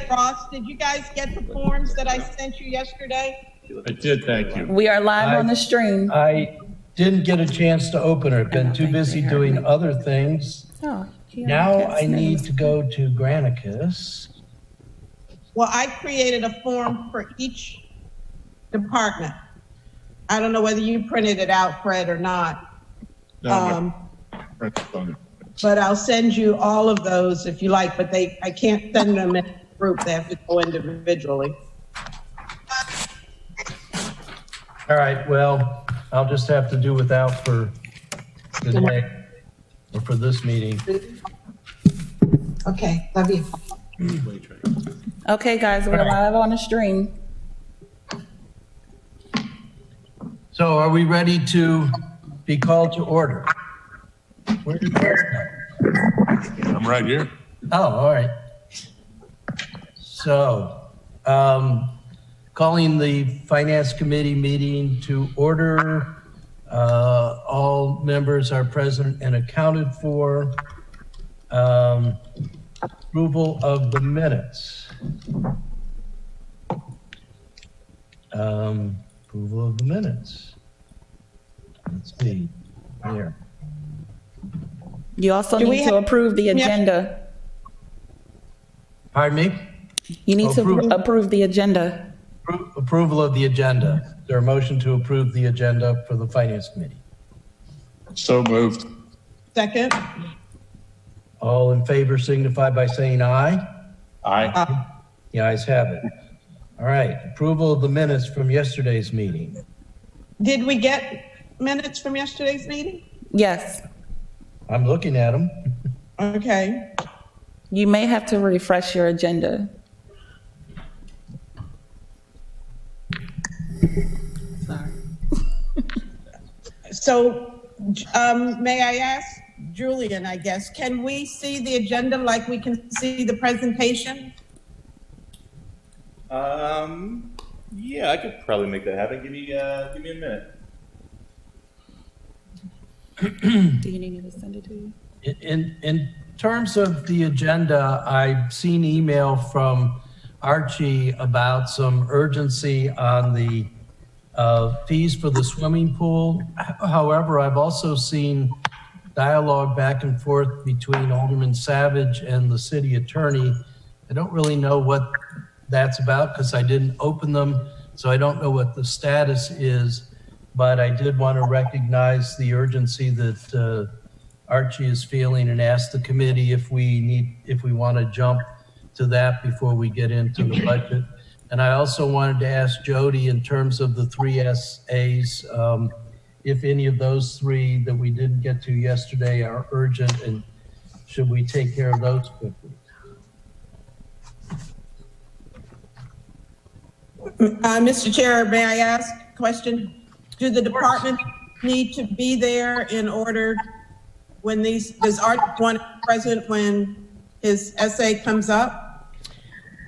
Ross, did you guys get the forms that I sent you yesterday? I did, thank you. We are live on the stream. I didn't get a chance to open it. Been too busy doing other things. Oh, Now I need to go to Granicus. Well, I created a form for each department. I don't know whether you printed it out, Fred, or not. But I'll send you all of those if you like, but I can't send them in a group. They have to go individually. All right, well, I'll just have to do without for today or for this meeting. Okay, love you. Okay, guys, we're live on the stream. So are we ready to be called to order? Where did Chris go? I'm right here. Oh, all right. So, calling the Finance Committee meeting to order. All members are present and accounted for. Approval of the minutes. Approval of the minutes. Let's see, here. You also need to approve the agenda. Pardon me? You need to approve the agenda. Approval of the agenda. Is there a motion to approve the agenda for the Finance Committee? So moved. Second. All in favor signify by saying aye. Aye. The ayes have it. All right, approval of the minutes from yesterday's meeting. Did we get minutes from yesterday's meeting? Yes. I'm looking at them. Okay. You may have to refresh your agenda. Sorry. So, may I ask Julian, I guess, can we see the agenda like we can see the presentation? Yeah, I could probably make that happen. Give me a minute. Do you need me to send it to you? In terms of the agenda, I've seen email from Archie about some urgency on the fees for the swimming pool. However, I've also seen dialogue back and forth between Alderman Savage and the city attorney. I don't really know what that's about because I didn't open them, so I don't know what the status is, but I did want to recognize the urgency that Archie is feeling and ask the committee if we want to jump to that before we get into the budget. And I also wanted to ask Jody in terms of the 3 SAs, if any of those 3 that we didn't get to yesterday are urgent, and should we take care of those quickly? Mr. Chair, may I ask a question? Do the departments need to be there in order when does Art want present when his essay comes up?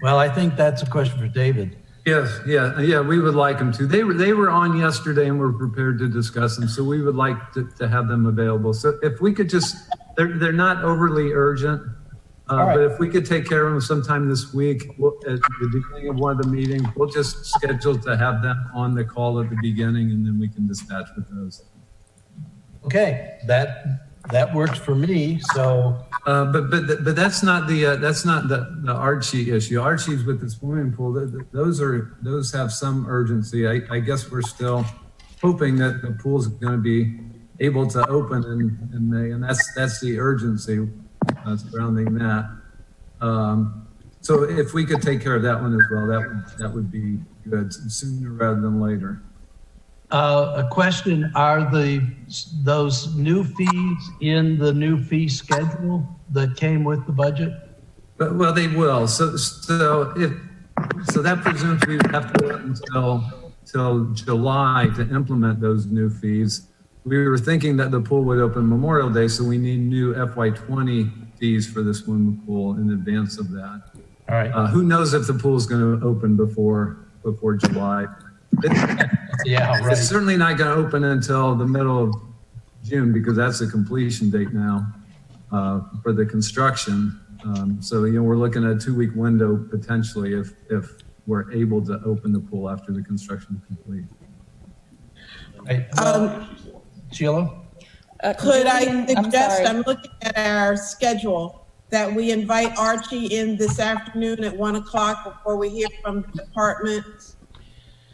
Well, I think that's a question for David. Yes, yeah, we would like them to. They were on yesterday and we're prepared to discuss them, so we would like to have them available. So if we could just, they're not overly urgent, right. But if we could take care of them sometime this week, at the beginning of one of the meetings, we'll just schedule to have them on the call at the beginning and then we can dispatch with those. Okay, that works for me. So, but that's not the Archie issue. Archie's with the swimming pool. Those have some urgency. I guess we're still hoping that the pool's going to be able to open in May, and that's the urgency surrounding that. So if we could take care of that one as well, that would be good, sooner rather than later. A question, are those new fees in the new fee schedule that came with the budget? Well, they will. So that presumes we have to wait until July to implement those new fees. We were thinking that the pool would open Memorial Day, so we need new FY20 fees for the swimming pool in advance of that. All right. Who knows if the pool is going to open before July? It's certainly not going to open until the middle of June because that's the completion date now for the construction. So, we're looking at a 2-week window potentially if we're able to open the pool after the construction is complete. Right. Sheila? Could I Julian, suggest, sorry. I'm looking at our schedule, that we invite Archie in this afternoon at 1 o'clock before we hear from the department.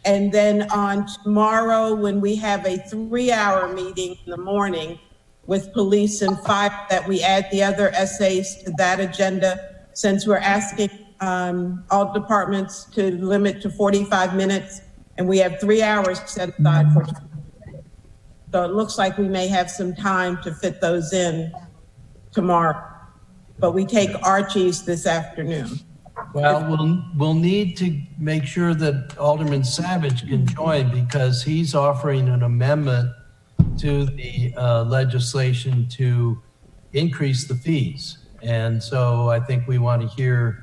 And then on tomorrow, when we have a 3-hour meeting in the morning with police and fire, that we add the other essays to that agenda, since we're asking all departments to limit to 45 minutes, and we have 3 hours set aside for. So it looks like we may have some time to fit those in tomorrow, but we take Archie's this afternoon. Well, we'll need to make sure that Alderman Savage can join because he's offering an amendment to the legislation to increase the fees. And so I think we want to hear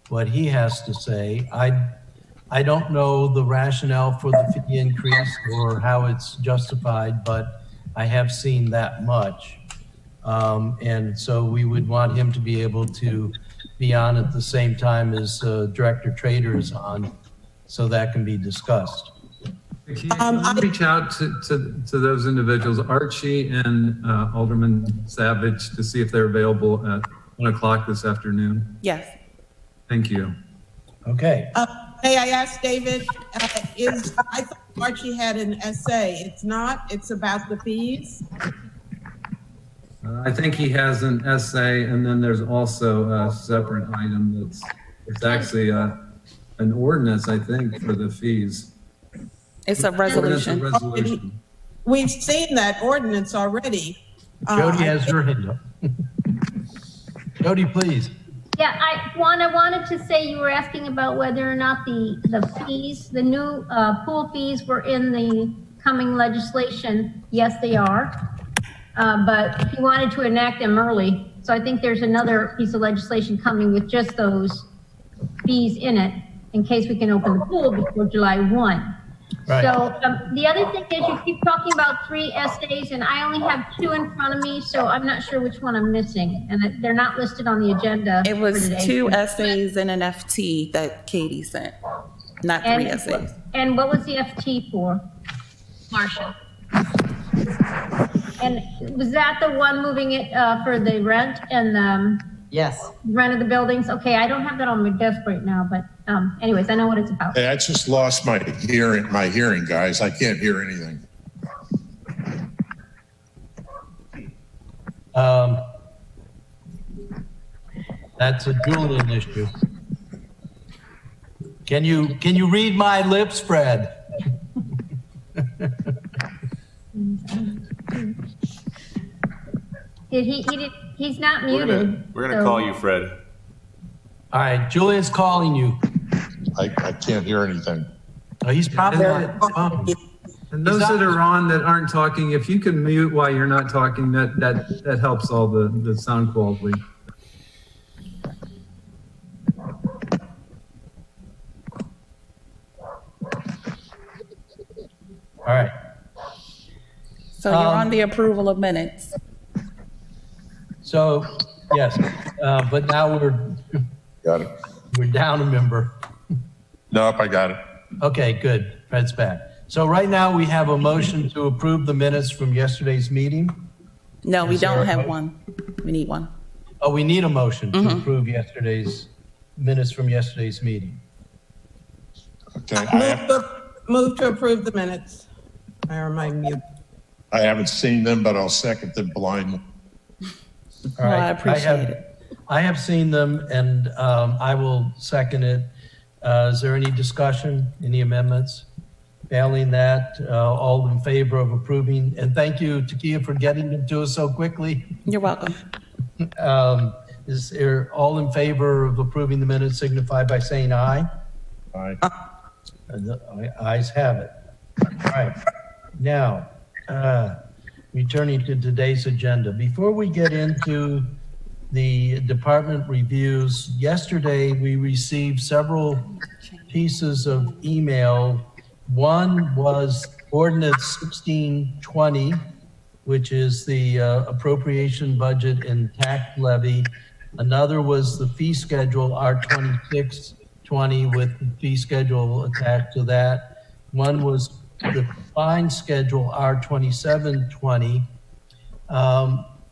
what he has to say. I don't know the rationale for the fee increase or how it's justified, but I have seen that much. And so we would want him to be able to be on at the same time as Director Trader is on, so that can be discussed. Can you reach out to those individuals, Archie and Alderman Savage, to see if they're available at 1 o'clock this afternoon? Yes. Thank you. Okay. May I ask David, I thought Archie had an essay. It's not, it's about the fees? I think he has an essay, and then there's also a separate item it's actually an ordinance, I think, for the fees. It's a resolution. Resolution. We've seen that ordinance already. Jody has her hand up. Jody, please. Yeah, I wanted to say you were asking about whether or not the fees, the new pool fees were in the coming legislation. Yes, they are. But he wanted to enact them early. So I think there's another piece of legislation coming with just those fees in it in case we can open the pool before July 1. Right. So the other thing is you keep talking about 3 essays and I only have 2 in front of me, so I'm not sure which one I'm missing. And they're not listed on the agenda. It was for today. 2 essays and an FT that Katie sent, not 3 essays. And what was the FT for? Marcia. And was that the one moving it for the rent and Yes. rent of the buildings? Okay, I don't have that on my desk right now, but anyways, I know what it's about. Hey, I just lost my hearing, guys. I can't hear anything. That's a Julian issue. Can you read my lips, Fred? He's not muted. We're gonna call you, Fred. All right, Julian's calling you. I can't hear anything. Oh, he's probably on the phone. And those that are on that aren't talking, if you can mute while you're not talking, that helps all the sound quality. All right. So you're on the approval of minutes. So, yes, but now Got it. we're down a member. Nope, I got it. Okay, good. Fred's back. So right now we have a motion to approve the minutes from yesterday's meeting. No, we Is there don't a have mo- one. We need one. Oh, we need a motion to approve yesterday's minutes from yesterday's meeting. Okay. Move to approve the minutes. Or my mute. I haven't seen them, but I'll second them blindly. All Well, I right. appreciate it. I have seen them and I will second it. Is there any discussion, any amendments? Failing that, all in favor of approving, and thank you, Takia, for getting them to us so quickly. You're welcome. Is there all in favor of approving the minutes signify by saying aye? Aye. And the ayes have it. All right. Now, returning to today's agenda. Before we get into the department reviews, yesterday we received several pieces of email. One was Ordinance 1620, which is the appropriation budget and tax levy Another was the fee schedule R2620 with the fee schedule attached to that. One was the fine schedule R2720.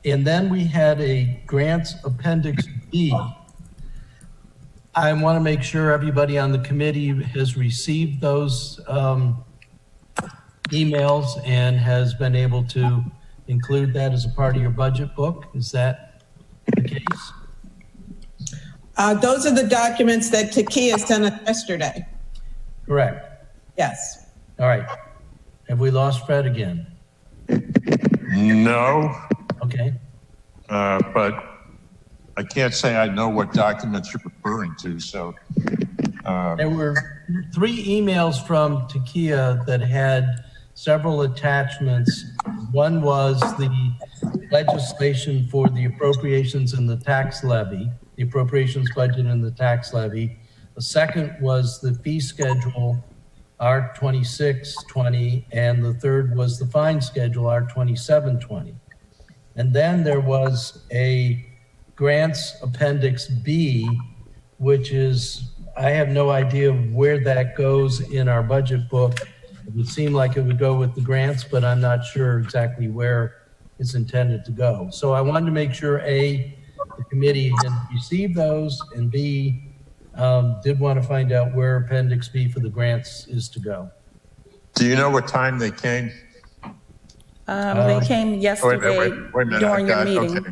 And then we had a grants appendix B. I want to make sure everybody on the committee has received those emails and has been able to include that as a part of your budget book. Is that the case? Those are the documents that Takia sent us yesterday. Correct. Yes. All right. Have we lost Fred again? No, Okay. but I can't say I know what documents you're referring to, so. There were 3 emails from Takia that had several attachments. One was the legislation for the appropriations and the tax levy, the appropriations budget and the tax levy. The second was the fee schedule, R2620, and the third was the fine schedule, R2720. And then there was a grants appendix B, which is, I have no idea where that goes in our budget book. It would seem like it would go with the grants, but I'm not sure exactly where it's intended to go. So I wanted to make sure A, the committee had received those, and B, did want to find out where appendix B for the grants is to go. Do you know what time they came? They came yesterday Wait a minute. during your meeting. Okay,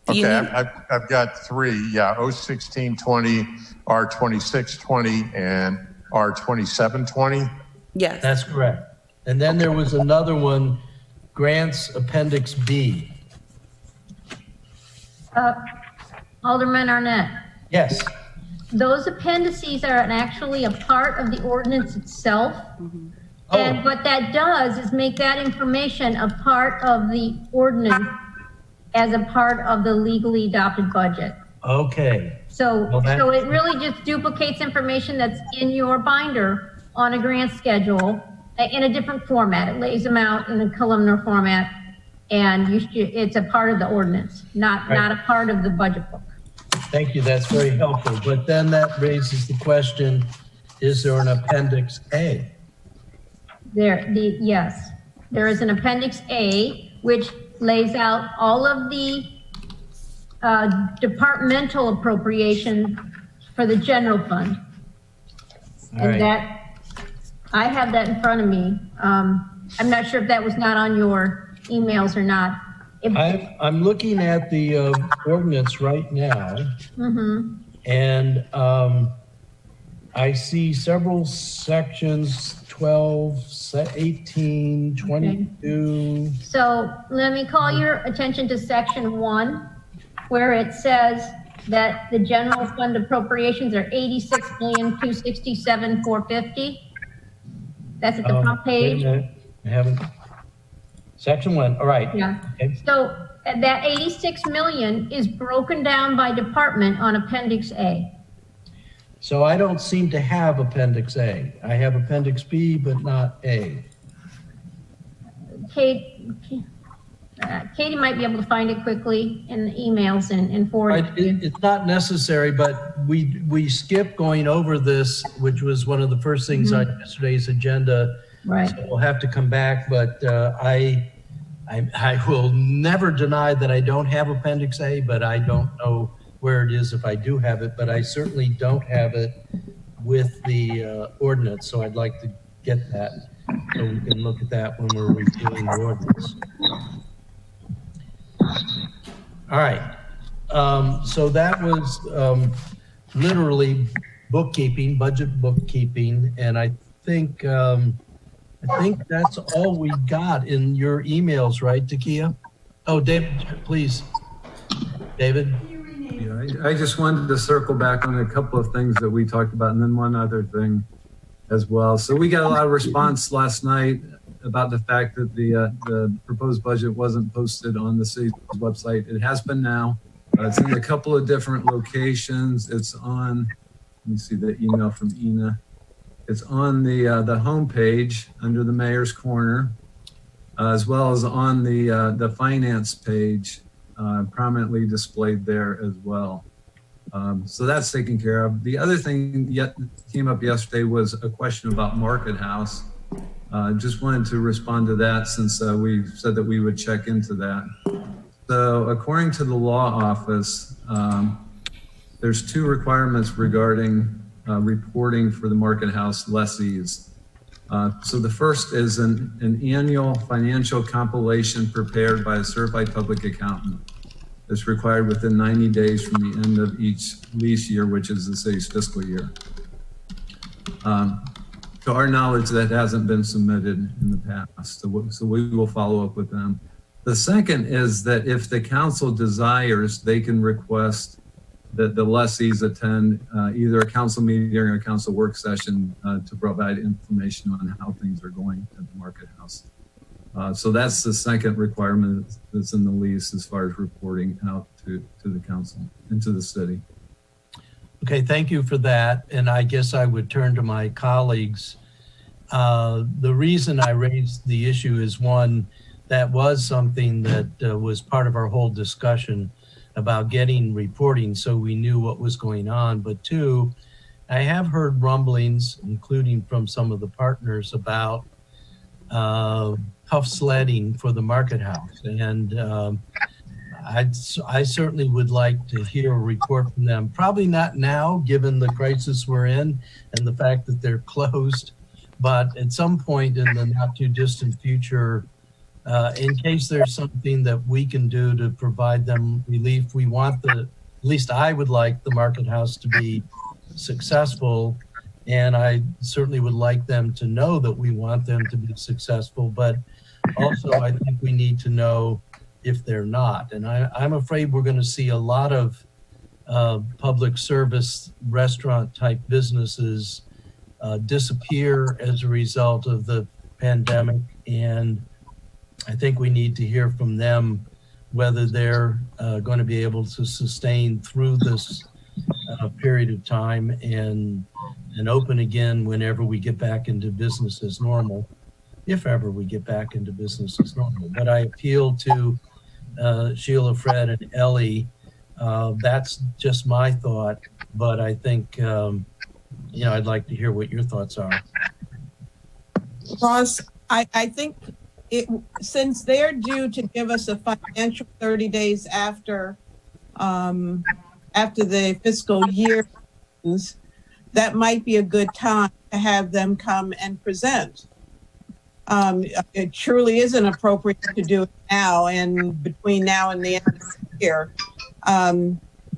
Do you okay, need- I've got 3, yeah, O1620, R2620, and R2720. Yes. That's correct. And then there was another one, grants appendix B. Alderman Arnett, Yes. those appendices are actually a part of the ordinance itself. And Oh, what that does is make that information a part of the ordinance as a part of the legally adopted budget. okay. So, Well, that- so it really just duplicates information that's in your binder on a grant schedule in a different format. It lays them out in a columnar format, and it's a part of the ordinance, not a part of the budget book. Thank you, that's very helpful. But then that raises the question, is there an appendix A? Yes, there is an appendix A, which lays out all of the departmental appropriation for the general fund. All And right. that, I have that in front of me. I'm not sure if that was not on your emails or not. I'm looking at the ordinance right now, and I see several sections, 12, 18, 22. So let me call your attention to section 1, where it says that the general fund appropriations are 86,267,450. That's at the front Wait a page. minute, I haven't. Section 1, all right. Yeah. Okay. So that 86 million is broken down by department on appendix A. So I don't seem to have appendix A. I have appendix B, but not A. Katie might be able to find it quickly in the emails and forward Right, it to you. it's not necessary, but we skipped going over this, which was one of the first things on yesterday's agenda. Right. So we'll have to come back, but I will never deny that I don't have appendix A, but I don't know where it is if I do have it, but I certainly don't have it with the ordinance, so I'd like to get that so we can look at that when we're reviewing the ordinance. All right, so that was literally bookkeeping, budget bookkeeping, and I think that's all we got in your emails, right, Takia? Oh, David, please. David? Yeah, I just wanted to circle back on a couple of things that we talked about, and then one other thing as well. So we got a lot of response last night about the fact that the proposed budget wasn't posted on the city's website. It has been now. It's in a couple of different locations. It's on, let me see the email from Ina. It's on the homepage under the mayor's corner, as well as on the finance page prominently displayed there as well. So that's taken care of. The other thing yet came up yesterday was a question about Market House. Just wanted to respond to that since we said that we would check into that. So according to the law office, there's two requirements regarding reporting for the Market House lessees. So the first is an annual financial compilation prepared by a certified public accountant. It's required within 90 days from the end of each lease year, which is the city's fiscal year. To our knowledge, that hasn't been submitted in the past, so we will follow up with them. The second is that if the council desires, they can request that the lessees attend either a council meeting or a council work session to provide information on how things are going at the Market House. So that's the second requirement that's in the lease as far as reporting out to the council and to the city. Okay, thank you for that. And I guess I would turn to my colleagues. The reason I raised the issue is one, that was something that was part of our whole discussion about getting reporting so we knew what was going on. But two, I have heard rumblings, including from some of the partners, about tough sledding for the Market House. And I certainly would like to hear a report from them. Probably not now, given the crisis we're in and the fact that they're closed, but at some point in the not too distant future, in case there's something that we can do to provide them relief. We want at least I would like the Market House to be successful. And I certainly would like them to know that we want them to be successful, but also I think we need to know if they're not. And I'm afraid we're going to see a lot of public service restaurant type businesses disappear as a result of the pandemic. And I think we need to hear from them whether they're going to be able to sustain through this period of time and open again whenever we get back into business as normal, if ever we get back into business as normal. But I appeal to Sheila, Fred, and Ellie. That's just my thought, but I think, I'd like to hear what your thoughts are. Ross, I think since they're due to give us a financial 30 days after the fiscal year, that might be a good time to have them come and present. It truly isn't appropriate to do it now, and between now and the end of the year,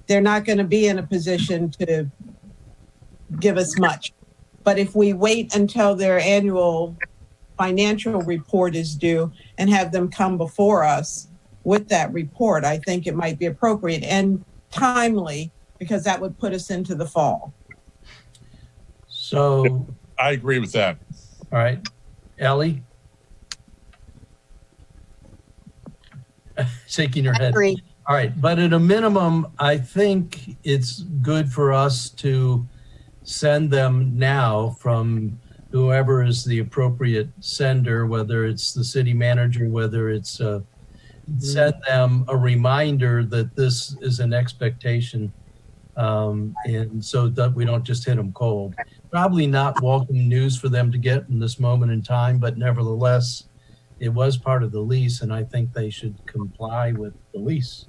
they're not going to be in a position to give us much. But if we wait until their annual financial report is due and have them come before us with that report, I think it might be appropriate and timely, because that would put us into the fall. So I agree with that. all right, Ellie? Shaking her head. Agree. All right, but at a minimum, I think it's good for us to send them now from whoever is the appropriate sender, whether it's the city manager, whether it's send them a reminder that this is an expectation, and so that we don't just hit them cold. Probably not welcome news for them to get in this moment in time, but nevertheless, it was part of the lease, and I think they should comply with the lease.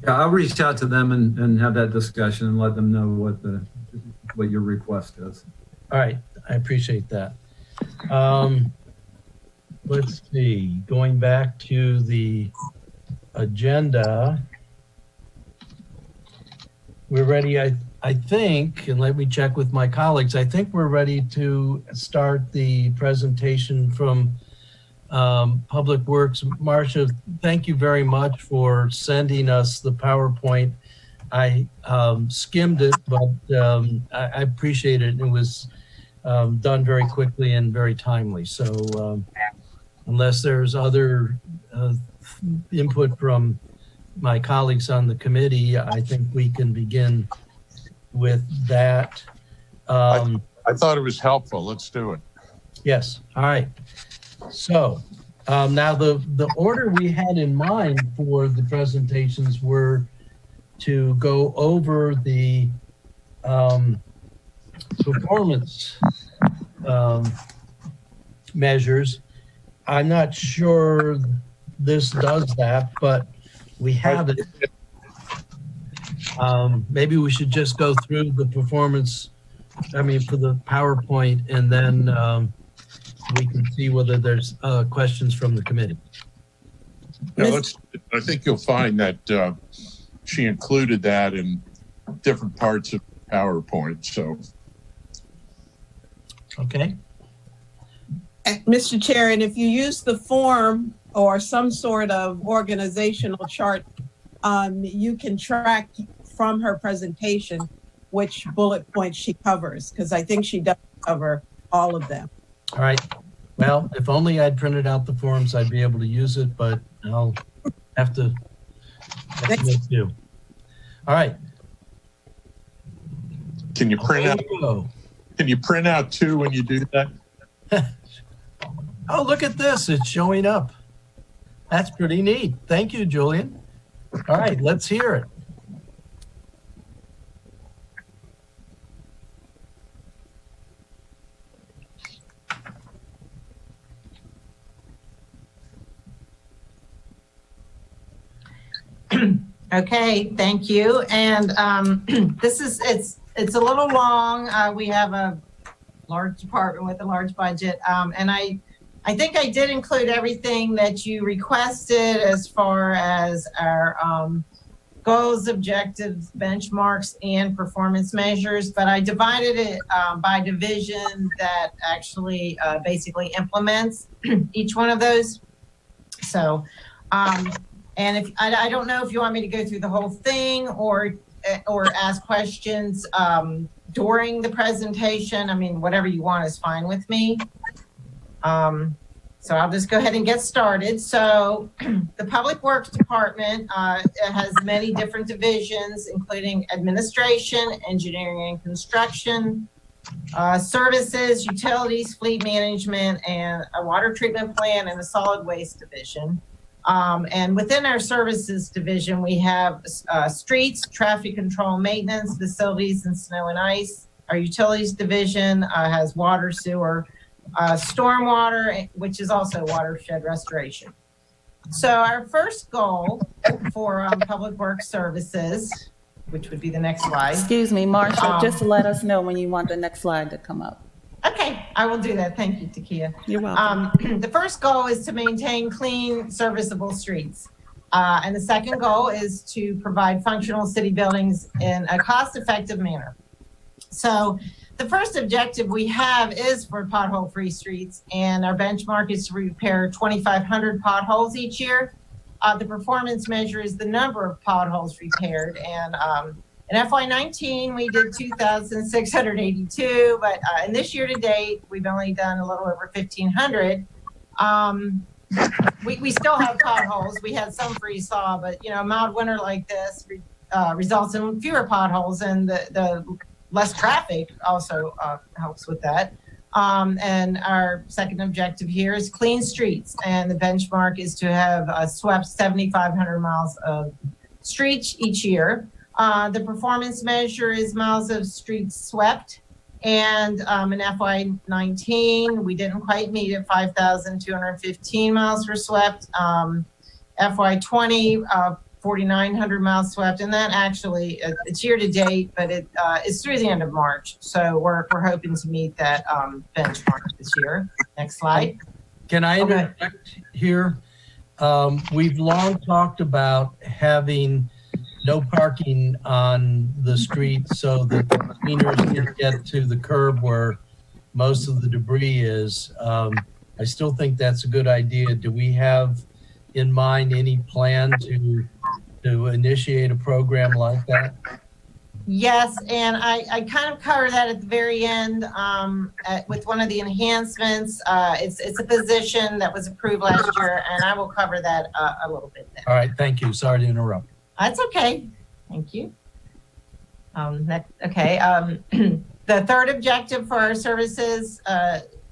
Yeah, I'll reach out to them and have that discussion and let them know what your request is. All right, I appreciate that. Let's see, going back to the agenda, we're ready, I think, and let me check with my colleagues, I think we're ready to start the presentation from Public Works. Marcia, thank you very much for sending us the PowerPoint. I skimmed it, but I appreciate it. It was done very quickly and very timely. So unless there's other input from my colleagues on the committee, I think we can begin with that. I thought it was helpful. Let's do it. Yes. All right. So Now, the order we had in mind for the presentations were to go over the performance measures. I'm not sure this does that, but we have it. Maybe we should just go through the performance, for the PowerPoint, and then we can see whether there's questions from the committee. Yeah, I think you'll find that she included that in different parts of PowerPoint, so. Okay. Mr. Chair, and if you use the form or some sort of organizational chart, you can track from her presentation which bullet points she covers, because I think she does cover all of them. All right. Well, if only I'd printed out the forms, I'd be able to use it, but I'll have to make do. All right. Can you print out? Can you print out two when you do that? Oh, look at this. It's showing up. That's pretty neat. Thank you, Julian. All right, let's hear it. Okay, thank you. And it's a little long. We have a large department with a large budget. And I think I did include everything that you requested as far as our goals, objectives, benchmarks, and performance measures, but I divided it by division that actually basically implements each one of those. So, and if I don't know if you want me to go through the whole thing or ask questions during the presentation. I mean, whatever you want is fine with me. So I'll just go ahead and get started. So the Public Works Department has many different divisions, including administration, engineering and construction, services, utilities, fleet management, and a water treatment plant, and a solid waste division. And within our services division, we have streets, traffic control, maintenance, facilities, and snow and ice. Our utilities division has water, sewer, stormwater, which is also watershed restoration. So our first goal for Public Works Services, which would be the next slide. Excuse me, Marcia, just let us know when you want the next slide to come up. Okay, I will do that. Thank you, Takia. You're welcome. The first goal is to maintain clean, serviceable streets. And the second goal is to provide functional city buildings in a cost-effective manner. So the first objective we have is for pothole-free streets, and our benchmark is to repair 2,500 potholes each year. The performance measure is the number of potholes repaired, and in FY19 we did 2,682, but in this year to date we've only done a little over 1,500. We still have potholes. We had some freeze thaw, but a mild winter like this results in fewer potholes, and the less traffic also helps with that. And our second objective here is clean streets, and the benchmark is to have swept 7,500 miles of streets each year. The performance measure is miles of streets swept, and in FY19 we didn't quite meet it. 5,215 miles were swept. FY20 4,900 miles swept, and that actually it's year to date, but it's through the end of March. So we're hoping to meet that benchmark this year. Next slide. Can I interject here? We've long talked about having no parking on the street so that the cleaners can get to the curb where most of the debris is. I still think that's a good idea. Do we have in mind any plan to initiate a program like that? Yes, and I kind of cover that at the very end with one of the enhancements. It's a position that was approved last year, and I will cover that a little bit then. All right, thank you. Sorry to interrupt. That's okay. Thank you. The third objective for our services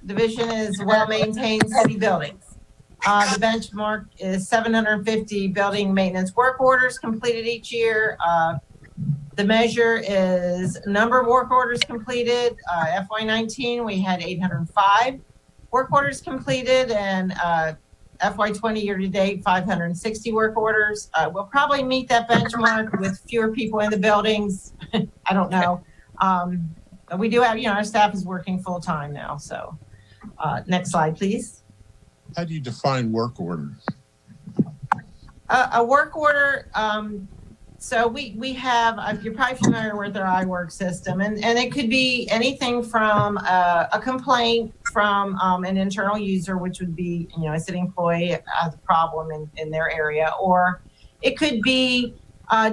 division is well-maintained city buildings. The benchmark is 750 building maintenance work orders completed each year. The measure is number of work orders completed. FY19, we had 805 work orders completed, and FY20 year to date, 560 work orders. We'll probably meet that benchmark with fewer people in the buildings. I don't know. But we do have, our staff is working full time now. So next slide, please. How do you define work order? A work order, so we have, you're probably familiar with our iWork system, and it could be anything from a complaint from an internal user, which would be, a city employee has a problem in their area, or it could be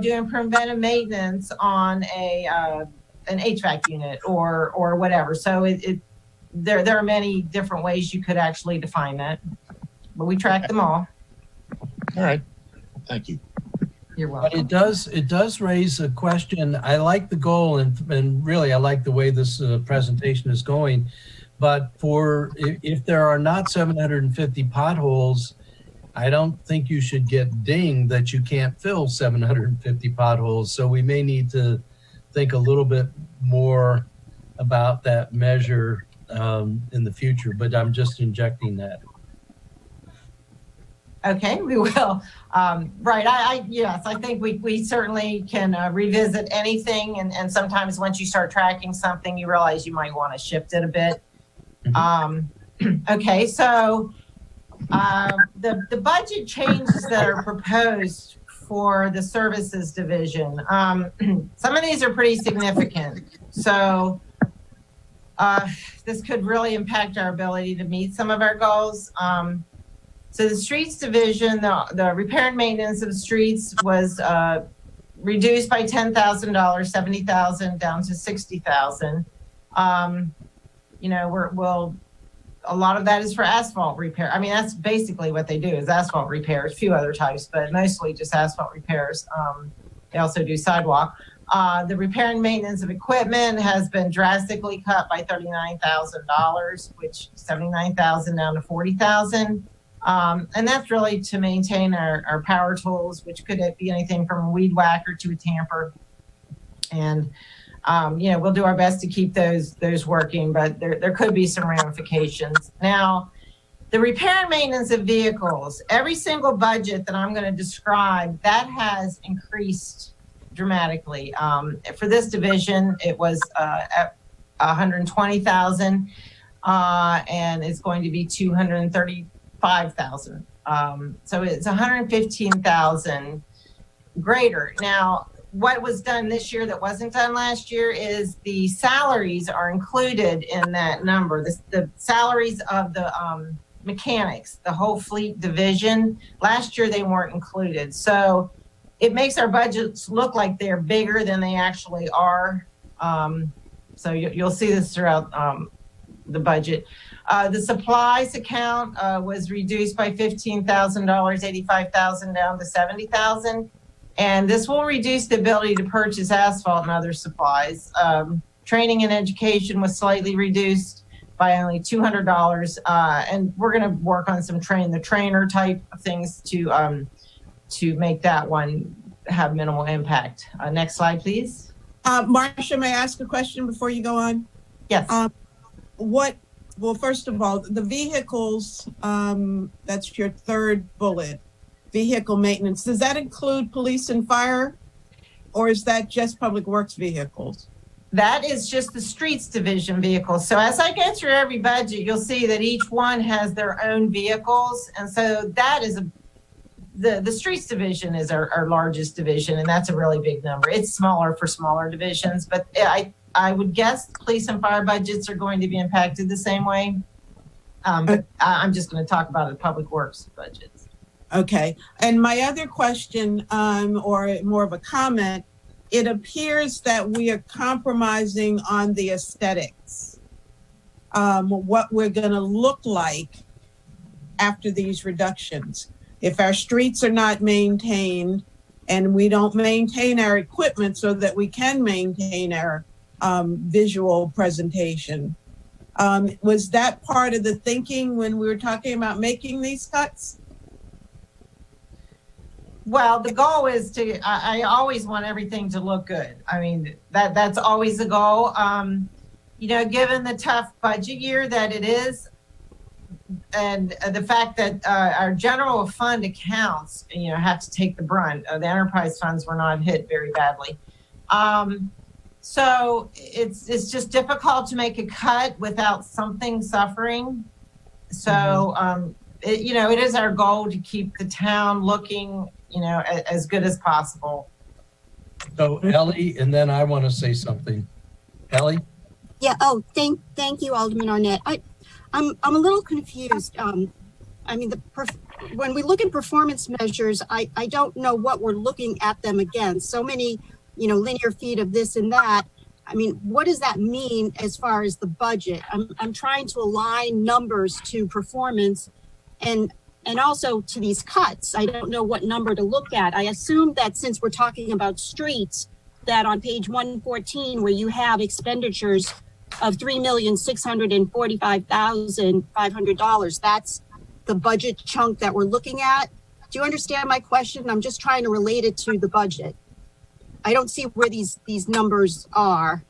doing preventive maintenance on an HVAC unit or whatever. So there are many different ways you could actually define that, but we track them all. All right, thank you. You're welcome. But it does raise a question. I like the goal, and really I like the way this presentation is going. But if there are not 750 potholes, I don't think you should get dinged that you can't fill 750 potholes. So we may need to think a little bit more about that measure in the future, but I'm just injecting that. Okay, we will. Right. Yes, I think we certainly can revisit anything. And sometimes once you start tracking something, you realize you might want to shift it a bit. Okay, so the budget changes that are proposed for the services division, some of these are pretty significant. So this could really impact our ability to meet some of our goals. So the streets division, the repair and maintenance of streets was reduced by $10,000, $70,000 down to $60,000. A lot of that is for asphalt repair. I mean, that's basically what they do is asphalt repairs, a few other types, but mostly just asphalt repairs. They also do sidewalk. The repair and maintenance of equipment has been drastically cut by $39,000, which $79,000 down to $40,000. And that's really to maintain our power tools, which could be anything from a weed whacker to a tamper. And, we'll do our best to keep those working, but there could be some ramifications. Now, the repair and maintenance of vehicles, every single budget that I'm going to describe, that has increased dramatically. For this division, it was at $120,000, and it's going to be $235,000. So it's $115,000 greater. Now, what was done this year that wasn't done last year is the salaries are included in that number. The salaries of the mechanics, the whole fleet division, last year they weren't included. So it makes our budgets look like they're bigger than they actually are. So you'll see this throughout the budget. The supplies account was reduced by $15,000, $85,000 down to $70,000. And this will reduce the ability to purchase asphalt and other supplies. Training and education was slightly reduced by only $200. And we're going to work on some the trainer type of things to make that one have minimal impact. Next slide, please. Marcia, may I ask a question before you go on? Yes. Well, first of all, the vehicles, that's your third bullet, vehicle maintenance, does that include police and fire? Or is that just public works vehicles? That is just the streets division vehicles. So as I go through every budget, you'll see that each one has their own vehicles. And so that is the streets division is our largest division, and that's a really big number. It's smaller for smaller divisions, but I would guess police and fire budgets are going to be impacted the same way. But I'm just going to talk about the public works budgets. Okay. And my other question, or more of a comment, it appears that we are compromising on the aesthetics, what we're going to look like after these reductions. If our streets are not maintained and we don't maintain our equipment so that we can maintain our visual presentation, Was that part of the thinking when we were talking about making these cuts? Well, the goal is I always want everything to look good. I mean, that's always the goal. Given the tough budget year that it is, and the fact that our general fund accounts, have to take the brunt. The enterprise funds were not hit very badly. So it's just difficult to make a cut without something suffering. So, it is our goal to keep the town looking, as good as possible. So Ellie, and then I want to say something. Ellie? Yeah. Oh, thank you, Alderman Arnett. I'm a little confused. I mean, when we look at performance measures, I don't know what we're looking at them against. So many, linear feet of this and that. I mean, what does that mean as far as the budget? I'm trying to align numbers to performance and also to these cuts. I don't know what number to look at. I assume that since we're talking about streets, that on page 114, where you have expenditures of $3,645,500, that's the budget chunk that we're looking at. Do you understand my question? I'm just trying to relate it to the budget. I don't see where these numbers are.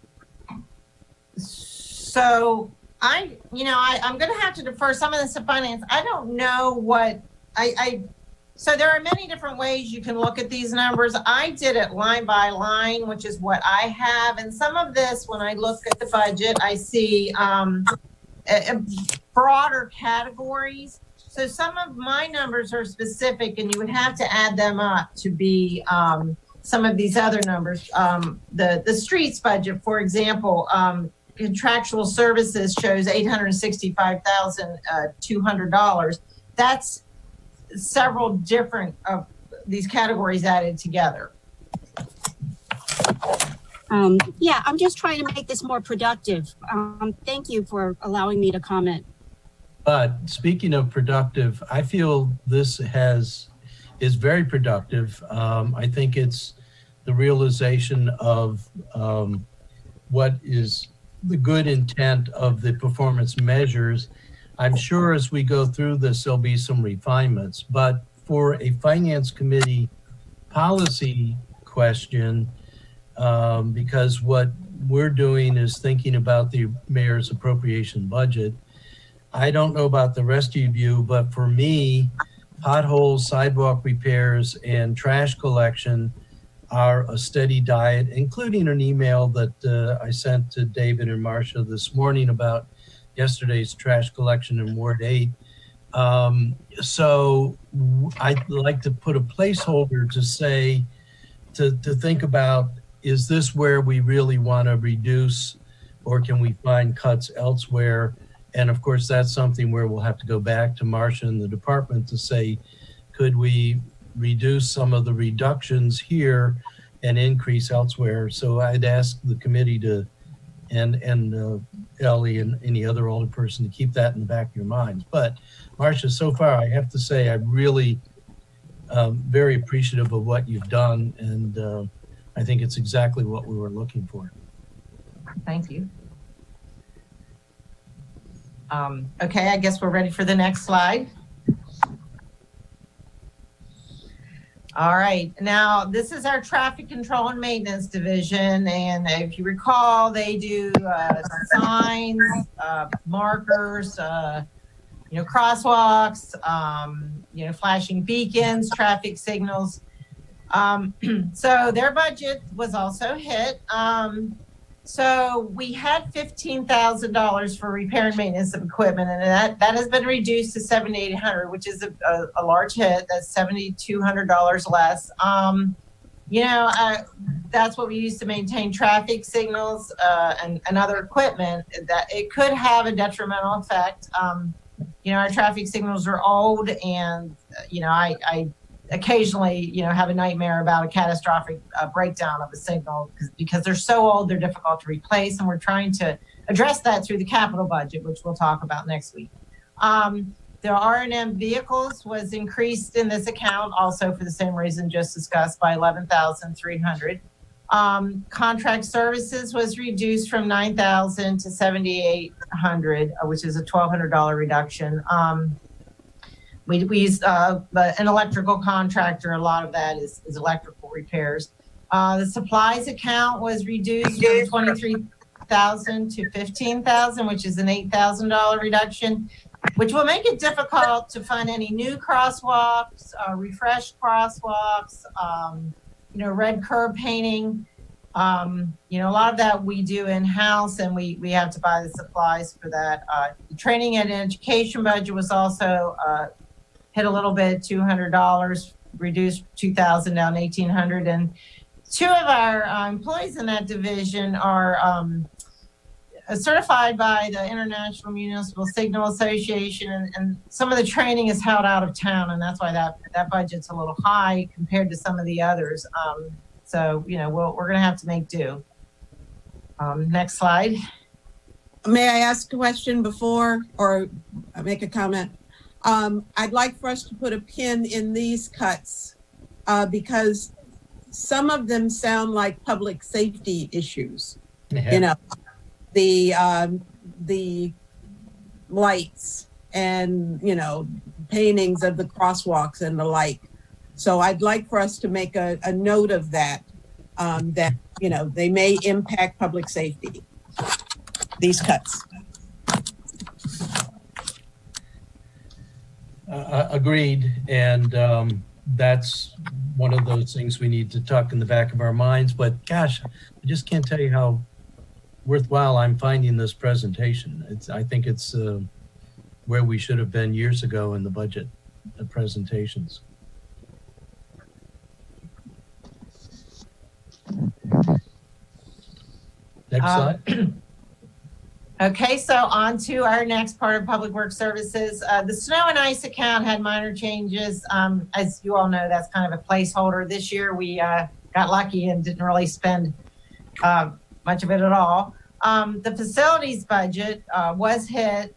So I'm going to have to defer some of this to finance. I don't know what so there are many different ways you can look at these numbers. I did it line by line, which is what I have. And some of this, when I look at the budget, I see broader categories. So some of my numbers are specific, and you would have to add them up to be some of these other numbers. The streets budget, for example, contractual services shows $865,200. That's several different of these categories added together. Yeah, I'm just trying to make this more productive. Thank you for allowing me to comment. But speaking of productive, I feel this is very productive. I think it's the realization of what is the good intent of the performance measures. I'm sure as we go through this, there'll be some refinements, but for a finance committee policy question, because what we're doing is thinking about the mayor's appropriation budget. I don't know about the rest of you, but for me, potholes, sidewalk repairs, and trash collection are a steady diet, including an email that I sent to David and Marcia this morning about yesterday's trash collection in Ward 8. So I'd like to put a placeholder to say, to think about, is this where we really want to reduce, or can we find cuts elsewhere? And of course, that's something where we'll have to go back to Marcia and the department to say, could we reduce some of the reductions here and increase elsewhere? So I'd ask the committee to, and Ellie and any other older person, to keep that in the back of your minds. But Marcia, so far, I have to say, I'm really very appreciative of what you've done. And I think it's exactly what we were looking for. Thank you. Okay, I guess we're ready for the next slide. All right, now this is our traffic control and maintenance division, and if you recall, they do signs, markers, crosswalks, flashing beacons, traffic signals. So their budget was also hit. So we had $15,000 for repair and maintenance of equipment, and that has been reduced to $7,800, which is a large hit. That's $7,200 less. That's what we use to maintain traffic signals and other equipment. That it could have a detrimental effect. Our traffic signals are old, and I occasionally, have a nightmare about a catastrophic breakdown of a signal because they're so old, they're difficult to replace. And we're trying to address that through the capital budget, which we'll talk about next week. Their R&M vehicles was increased in this account also for the same reason just discussed by $11,300. Contract services was reduced from 9,000 to 7,800, which is a $1,200 reduction. We used an electrical contractor. A lot of that is electrical repairs. The supplies account was reduced from 23,000 to 15,000, which is an $8,000 reduction, which will make it difficult to find any new crosswalks, refreshed crosswalks, red curb painting. A lot of that we do in-house, and we have to buy the supplies for that. The training and education budget was also hit a little bit, $200, reduced 2,000 down 1,800. And two of our employees in that division are certified by the International Municipal Signal Association, and some of the training is held out of town, and that's why that budget's a little high compared to some of the others. So, we're going to have to make do. Next slide. May I ask a question before, or make a comment? I'd like for us to put a pin in these cuts because some of them sound like public safety issues. Yeah. The lights and, paintings of the crosswalks and the like. So I'd like for us to make a note of that, that, they may impact public safety, these cuts. Agreed. And that's one of those things we need to tuck in the back of our minds. But gosh, I just can't tell you how worthwhile I'm finding this presentation. I think it's where we should have been years ago in the budget presentations. Next slide. Okay, so on to our next part of Public Works Services. The snow and ice account had minor changes. As you all know, that's kind of a placeholder. This year we got lucky and didn't really spend much of it at all. The facilities budget was hit,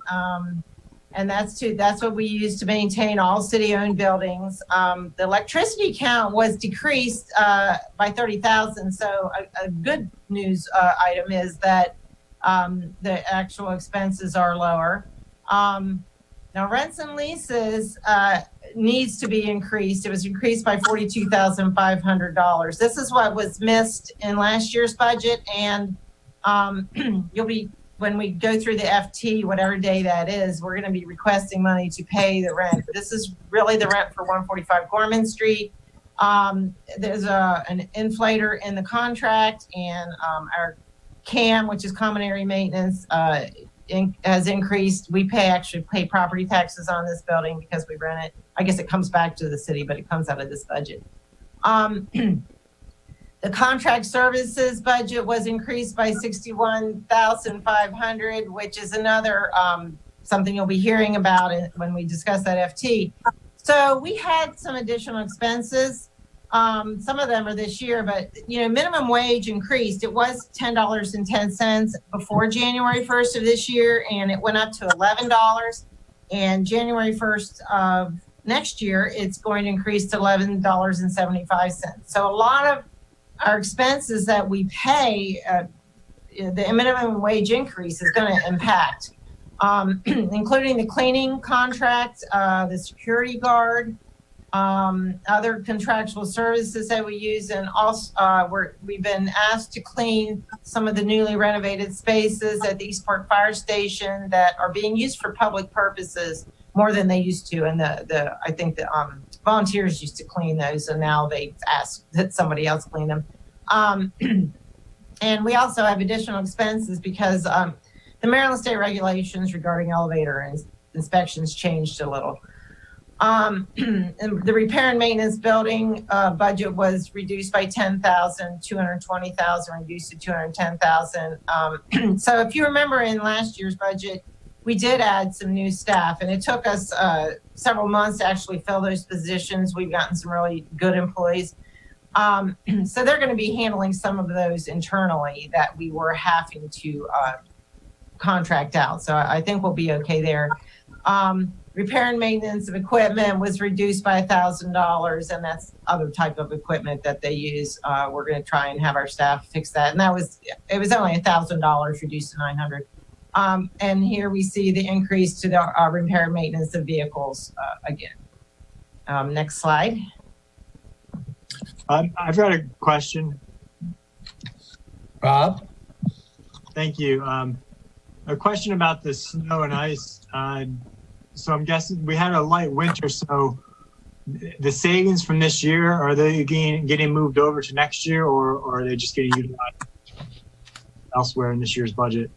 and that's what we use to maintain all city-owned buildings. The electricity count was decreased by 30,000. So a good news item is that the actual expenses are lower. Now rents and leases needs to be increased. It was increased by $42,500. This is what was missed in last year's budget, and when we go through the FT, whatever day that is, we're going to be requesting money to pay the rent. This is really the rent for 145 Gorman Street. There's an inflator in the contract, and our CAM, which is common area maintenance, has increased. We actually pay property taxes on this building because we rent it. I guess it comes back to the city, but it comes out of this budget. The contract services budget was increased by $61,500, which is another something you'll be hearing about when we discuss that FT. So we had some additional expenses. Some of them are this year, but minimum wage increased. It was $10.10 before January 1st of this year, and it went up to $11. And January 1st of next year, it's going to increase to $11.75. So a lot of our expenses that we pay, the minimum wage increase is going to impact, including the cleaning contract, the security guard, other contractual services that we use, and also we've been asked to clean some of the newly renovated spaces at the East Park Fire Station that are being used for public purposes more than they used to. And I think the volunteers used to clean those, and now they ask that somebody else clean them. And we also have additional expenses because the Maryland state regulations regarding elevator inspections changed a little. And the repair and maintenance building budget was reduced by $10,000, $220,000 reduced to $210,000. So if you remember in last year's budget, we did add some new staff, and it took us several months to actually fill those positions. We've gotten some really good employees. So they're going to be handling some of those internally that we were having to contract out. So I think we'll be okay there. repair and maintenance of equipment was reduced by $1,000, and that's other type of equipment that they use. We're going to try and have our staff fix that, and it was only $1,000 reduced to $900. And here we see the increase to the repair and maintenance of vehicles again. Next slide. I've got a question. Rob? Thank you. A question about the snow and ice. So I'm guessing we had a light winter, so the savings from this year, are they getting moved over to next year, or are they just getting utilized elsewhere in this year's budget?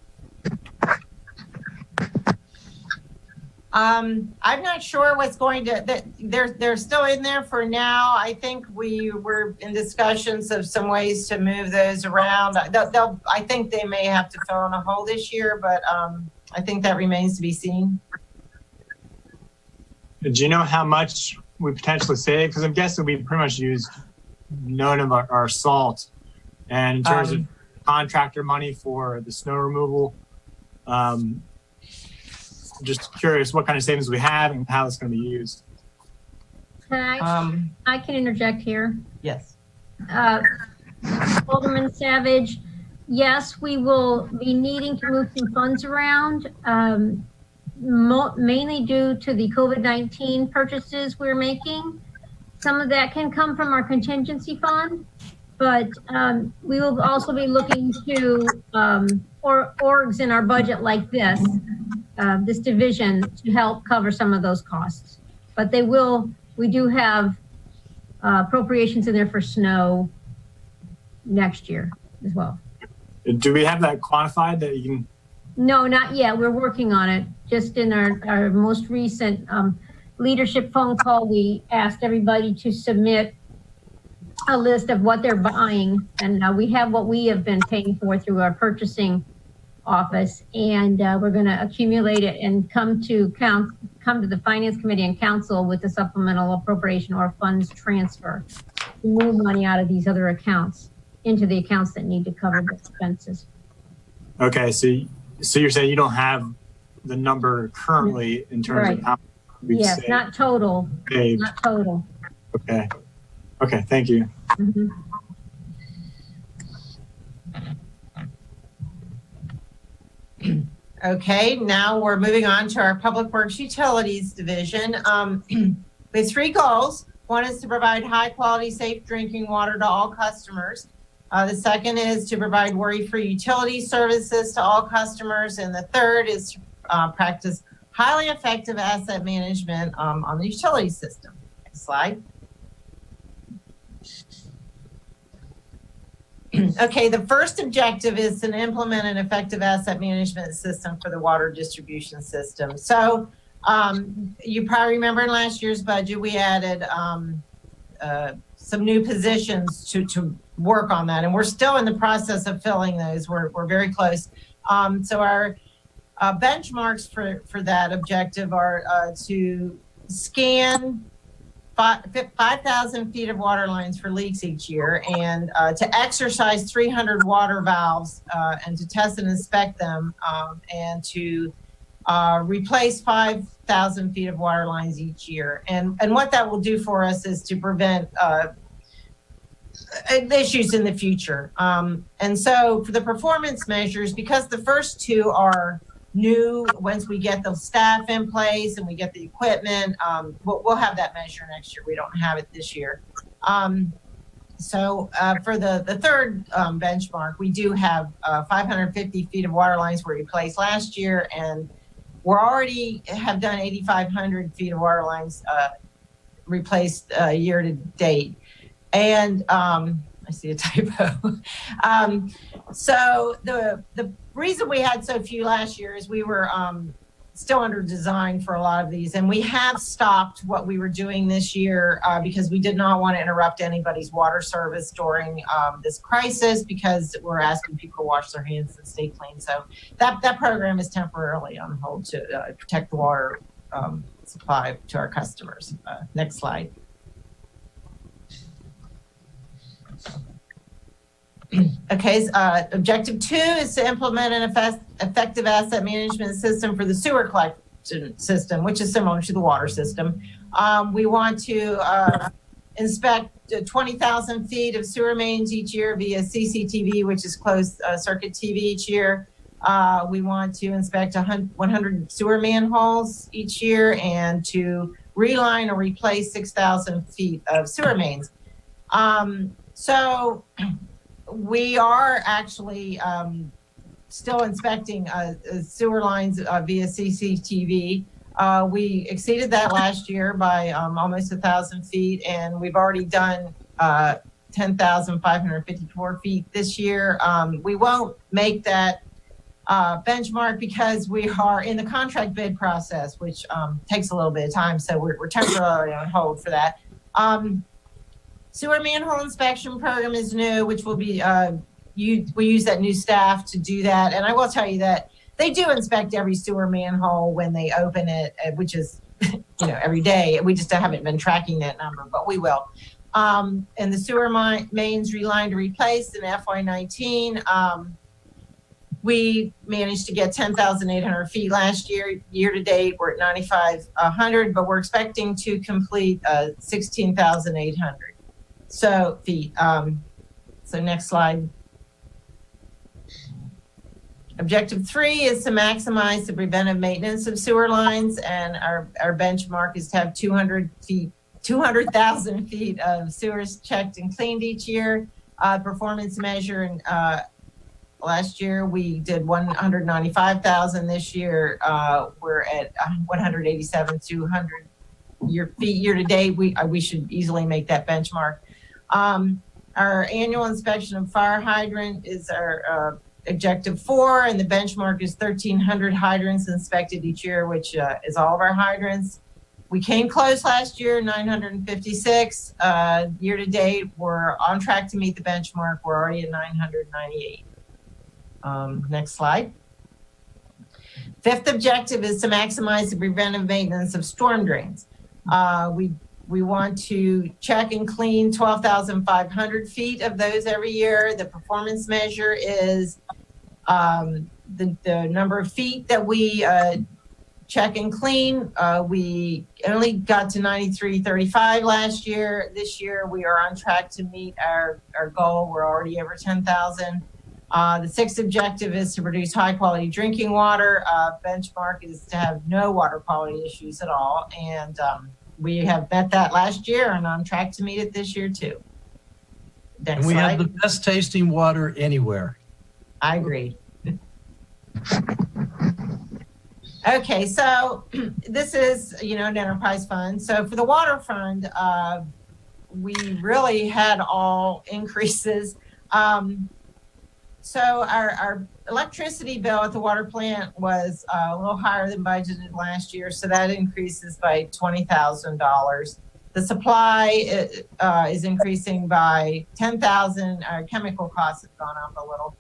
I'm not sure what's going to, they're still in there for now. I think we were in discussions of some ways to move those around. I think they may have to fill in a hole this year, but I think that remains to be seen. Do you know how much we potentially save? Because I'm guessing we pretty much used none of our salt. And in terms of contractor money for the snow removal, just curious what kind of savings we have and how it's going to be used. Can I can interject here. Yes. Alderman Savage, yes, we will be needing to move some funds around, mainly due to the COVID-19 purchases we're making. Some of that can come from our contingency fund, but we will also be looking to orgs in our budget like this division to help cover some of those costs. But we do have appropriations in there for snow next year as well. Do we have that quantified that you can? No, not yet. We're working on it. Just in our most recent leadership phone call, we asked everybody to submit a list of what they're buying. And we have what we have been paying for through our purchasing office. And we're going to accumulate it and come to the Finance Committee and Council with the supplemental appropriation or funds transfer to move money out of these other accounts into the accounts that need to cover the expenses. Okay, so you're saying you don't have the number currently in terms of how we've Yes, saved. not total. Saved. Not total. Okay. Okay, thank you. Mm-hmm. Okay, now we're moving on to our Public Works Utilities Division. We have 3 goals. One is to provide high quality, safe drinking water to all customers. The second is to provide worry-free utility services to all customers. And the third is to practice highly effective asset management on the utility system. Next slide. Okay, the first objective is to implement an effective asset management system for the water distribution system. So you probably remember in last year's budget, we added some new positions to work on that. And we're still in the process of filling those. We're very close. So our benchmarks for that objective are to scan 5,000 feet of water lines for leaks each year, and to exercise 300 water valves and to test and inspect them, and to replace 5,000 feet of water lines each year. And what that will do for us is to prevent issues in the future. And so for the performance measures, because the first 2 are new, once we get the staff in place and we get the equipment, we'll have that measure next year. We don't have it this year. So for the third benchmark, we do have 550 feet of water lines were replaced last year, and we're already have done 8,500 feet of water lines replaced year to date. And I see a typo. So the reason we had so few last year is we were still under design for a lot of these, and we have stopped what we were doing this year because we did not want to interrupt anybody's water service during this crisis, because we're asking people to wash their hands and stay clean. So that program is temporarily on hold to protect the water supply to our customers. Next slide. Okay, objective 2 is to implement an effective asset management system for the sewer system, which is similar to the water system. We want to inspect 20,000 feet of sewer mains each year via CCTV, which is closed circuit TV each year. We want to inspect 100 sewer manholes each year and to reline or replace 6,000 feet of sewer mains. So we are actually still inspecting sewer lines via CCTV. We exceeded that last year by almost 1,000 feet, and we've already done 10,554 feet this year. We won't make that benchmark because we are in the contract bid process, which takes a little bit of time, so we're temporarily on hold for that. Sewer manhole inspection program is new, which will be, we use that new staff to do that. And I will tell you that they do inspect every sewer manhole when they open it, which is, every day. We just haven't been tracking that number, but we will. And the sewer mains relined or replaced in FY19. We managed to get 10,800 feet last year. Year to date, we're at 9,500, but we're expecting to complete 16,800 feet. So next slide. Objective 3 is to maximize the preventive maintenance of sewer lines, and our benchmark is to have 200,000 feet of sewers checked and cleaned each year. Performance measure, and last year we did 195,000. This year we're at 187,200 feet year to date. We should easily make that benchmark. Our annual inspection of fire hydrant is our objective 4, and the benchmark is 1,300 hydrants inspected each year, which is all of our hydrants. We came close last year, 956. Year to date, we're on track to meet the benchmark. We're already at 998. Next slide. 5th objective is to maximize the preventive maintenance of storm drains. We want to check and clean 12,500 feet of those every year. The performance measure is the number of feet that we check and clean. We only got to 93.35 last year. This year we are on track to meet our goal. We're already over 10,000. The 6th objective is to produce high quality drinking water. Benchmark is to have no water quality issues at all. And we have met that last year and on track to meet it this year too. Next and we slide. have the best tasting water anywhere. I agree. Okay, so this is, an enterprise fund. So for the water fund, we really had all increases. So our electricity bill at the water plant was a little higher than budgeted last year, so that increases by $20,000. The supply is increasing by $10,000. Our chemical costs have gone up a little.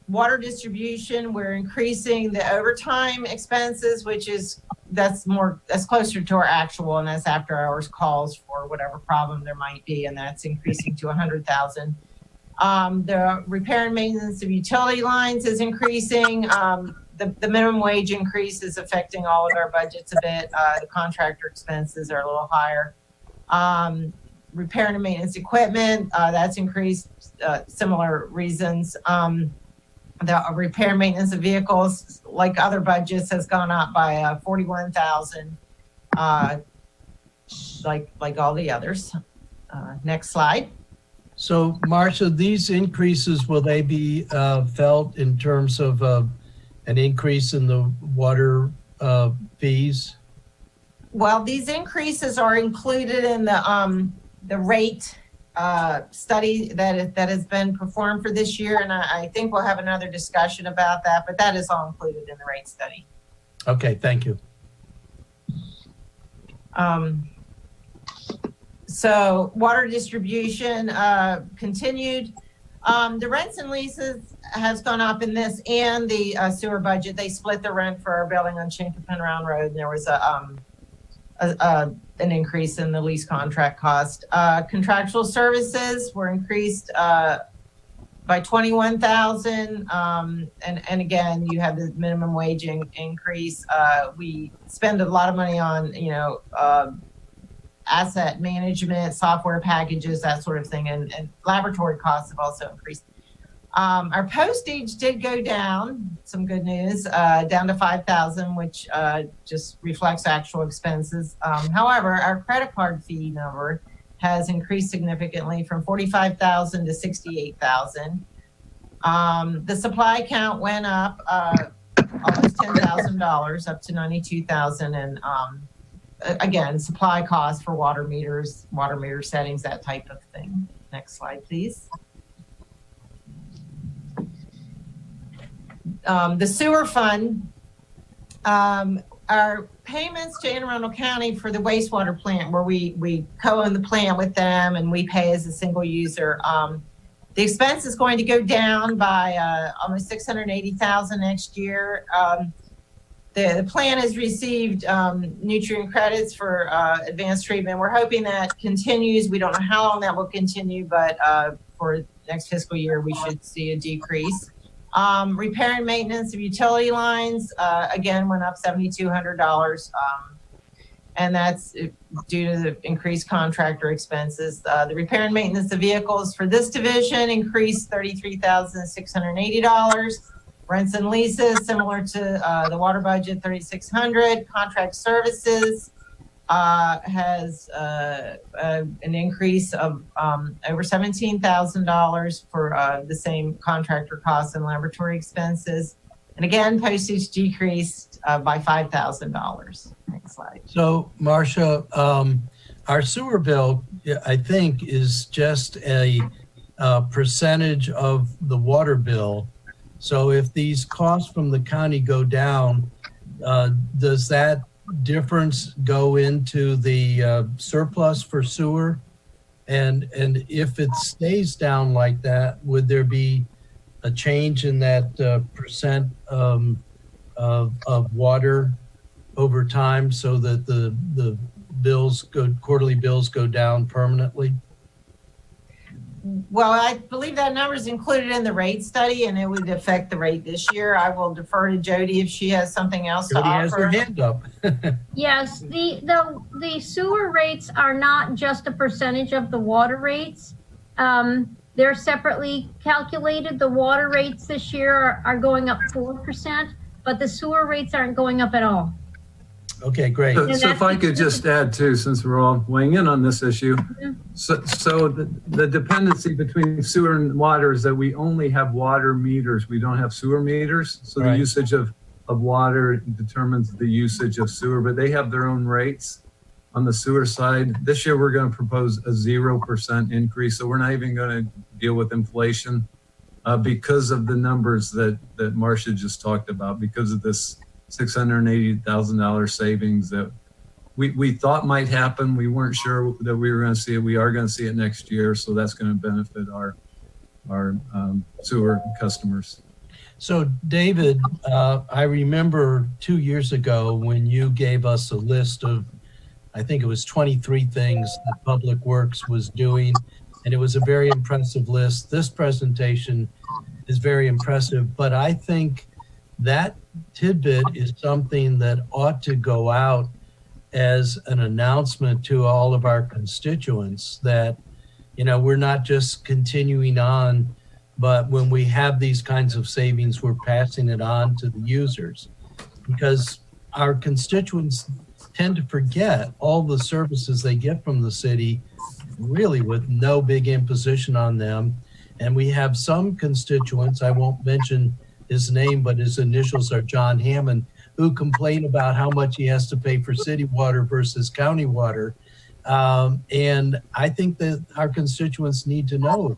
Water distribution, we're increasing the overtime expenses, that's closer to our actual, and that's after hours calls for whatever problem there might be, and that's increasing to $100,000. The repair and maintenance of utility lines is increasing. The minimum wage increase is affecting all of our budgets a bit. The contractor expenses are a little higher. Repair and maintenance equipment, that's increased, similar reasons. The repair and maintenance of vehicles, like other budgets, has gone up by 41,000, like all the others. Next slide. So, Marcia, these increases, will they be felt in terms of an increase in the water fees? Well, these increases are included in the rate study that has been performed for this year, and I think we'll have another discussion about that, but that is all included in the rate study. Okay, thank you. So water distribution continued. The rents and leases has gone up in this and the sewer budget. They split the rent for our building on Chinkapin Round Road, and there was an increase in the lease contract cost. Contractual services were increased by 21,000. And again, you have the minimum wage increase. We spend a lot of money on, asset management, software packages, that sort of thing, and laboratory costs have also increased. Our postage did go down, some good news, down to 5,000, which just reflects actual expenses. However, our credit card fee number has increased significantly from 45,000 to 68,000. The supply count went up almost $10,000, up to 92,000, and again, supply costs for water meters, water meter settings, that type of thing. Next slide, please. The sewer fund, our payments to Anne Arundel County for the wastewater plant, where we co-own the plant with them and we pay as a single user. The expense is going to go down by almost 680,000 next year. The plant has received nutrient credits for advanced treatment. We're hoping that continues. We don't know how long that will continue, but for next fiscal year, we should see a decrease. Repair and maintenance of utility lines, again, went up $7,200. And that's due to the increased contractor expenses. The repair and maintenance of vehicles for this division increased $33,680. Rents and leases, similar to the water budget, $3,600. Contract services has an increase of over $17,000 for the same contractor costs and laboratory expenses. And again, postage decreased by $5,000. Next slide. So, Marcia, our sewer bill, I think, is just a percentage of the water bill. So if these costs from the county go down, does that difference go into the surplus for sewer? And if it stays down like that, would there be a change in that percent of water over time so that the quarterly bills go down permanently? Well, I believe that number is included in the rate study, and it would affect the rate this year. I will defer to Jody if she has something else to offer. Jody has her hand up. Yes, the sewer rates are not just a percentage of the water rates. They're separately calculated. The water rates this year are going up 4%, but the sewer rates aren't going up at all. Okay, great. So if I could just add too, since we're all weighing in on this issue. So the dependency between sewer and water is that we only have water meters. We don't have sewer meters. So the usage of water determines the usage of sewer, but they have their own rates on the sewer side. This year, we're going to propose a 0% increase. So we're not even going to deal with inflation because of the numbers that Marcia just talked about, because of this $680,000 savings that we thought might happen. We weren't sure that we were going to see it. We are going to see it next year. So that's going to benefit our sewer customers. So David, I remember 2 years ago when you gave us a list of, I think it was 23 things that Public Works was doing, and it was a very impressive list. This presentation is very impressive, but I think that tidbit is something that ought to go out as an announcement to all of our constituents that, we're not just continuing on, but when we have these kinds of savings, we're passing it on to the users, because our constituents tend to forget all the services they get from the city, really with no big imposition on them. And we have some constituents, I won't mention his name, but his initials are John Hammond, who complain about how much he has to pay for city water versus county water. And I think that our constituents need to know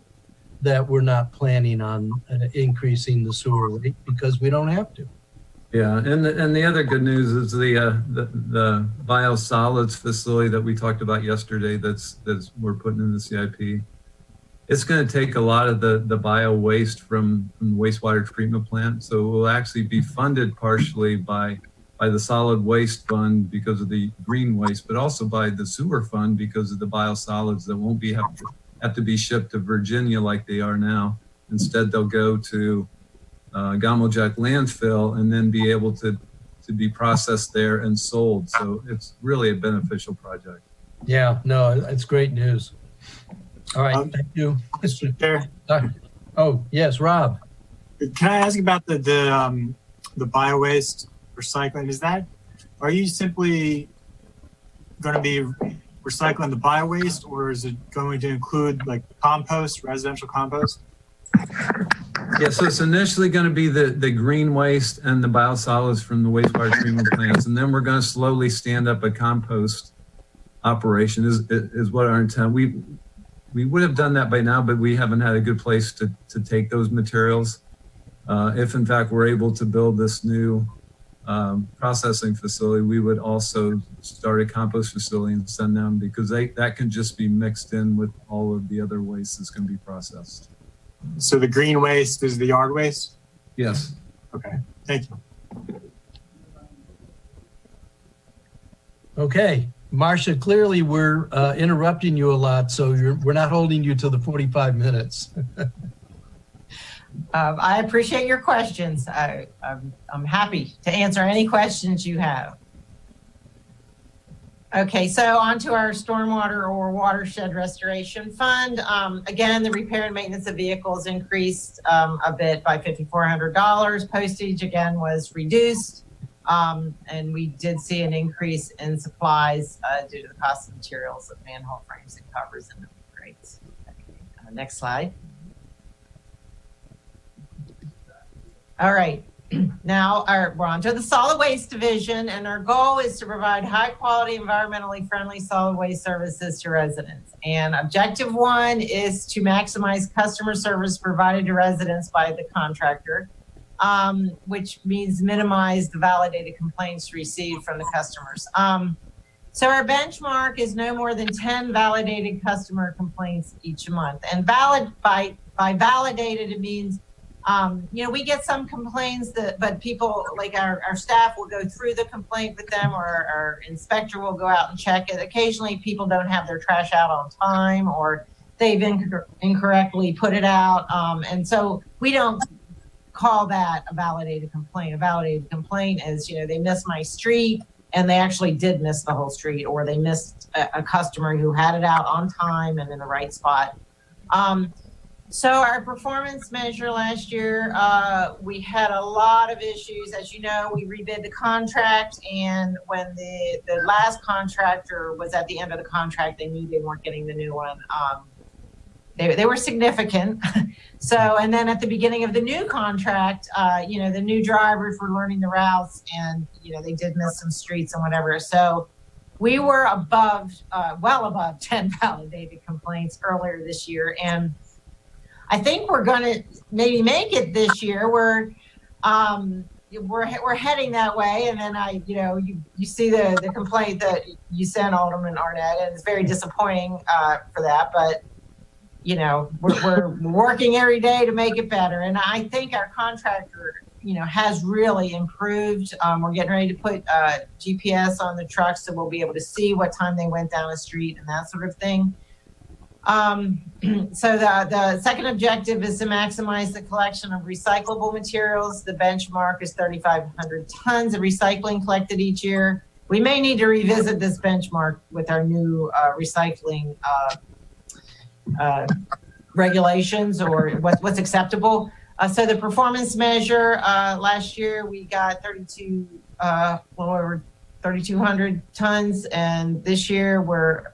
that we're not planning on increasing the sewer rate because we don't have to. Yeah, and the other good news is the Biosolids Facility that we talked about yesterday that's we're putting in the CIP. It's going to take a lot of the bio waste from the wastewater treatment plant. So it will actually be funded partially by the solid waste fund because of the green waste, but also by the sewer fund because of the biosolids that won't have to be shipped to Virginia like they are now. Instead, they'll go to Gammeljack landfill and then be able to be processed there and sold. So it's really a beneficial project. Yeah, no, it's great news. All right, thank you. Mr. Chair, Oh, yes, Rob. can I ask about the bio-waste recycling? Are you simply going to be recycling the bio-waste, or is it going to include like compost, residential compost? Yeah, so it's initially going to be the green waste and the biosolids from the wastewater treatment plants. And then we're going to slowly stand up a compost operation is what our intent. We would have done that by now, but we haven't had a good place to take those materials. If in fact we're able to build this new processing facility, we would also start a compost facility and send them, because that can just be mixed in with all of the other waste that's going to be processed. So the green waste is the yard waste? Yes. Okay, thank you. Okay, Marcia, clearly we're interrupting you a lot, so we're not holding you to the 45 minutes. I appreciate your questions. I'm happy to answer any questions you have. Okay, so on to our stormwater or watershed restoration fund. Again, the repair and maintenance of vehicles increased a bit by $5,400. Postage again was reduced. And we did see an increase in supplies due to the cost of materials of manhole frames and covers and grates. Okay, next slide. All right, now we're on to the solid waste division, and our goal is to provide high quality, environmentally friendly solid waste services to residents. And objective 1 is to maximize customer service provided to residents by the contractor, which means minimize the validated complaints received from the customers. So our benchmark is no more than 10 validated customer complaints each month. And by validated, it means we get some complaints but people like our staff will go through the complaint with them, or our inspector will go out and check it. Occasionally people don't have their trash out on time, or they've incorrectly put it out. And so we don't call that a validated complaint. A validated complaint is, they missed my street and they actually did miss the whole street, or they missed a customer who had it out on time and in the right spot. So our performance measure last year, we had a lot of issues. As you know, we rebid the contract, and when the last contractor was at the end of the contract, they knew they weren't getting the new one. They were significant. So, and then at the beginning of the new contract, the new drivers were learning the routes, and, they did miss some streets and whatever. So we were well above 10 validated complaints earlier this year. And I think we're going to maybe make it this year. We're heading that way. And then you see the complaint that you sent, Alderman Arnett, and it's very disappointing for that. But we're working every day to make it better. And I think our contractor, has really improved. We're getting ready to put GPS on the trucks, so we'll be able to see what time they went down the street and that sort of thing. So the second objective is to maximize the collection of recyclable materials. The benchmark is 3,500 tons of recycling collected each year. We may need to revisit this benchmark with our new recycling regulations, or what's acceptable. So the performance measure, last year we got 3,200 tons, and this year we're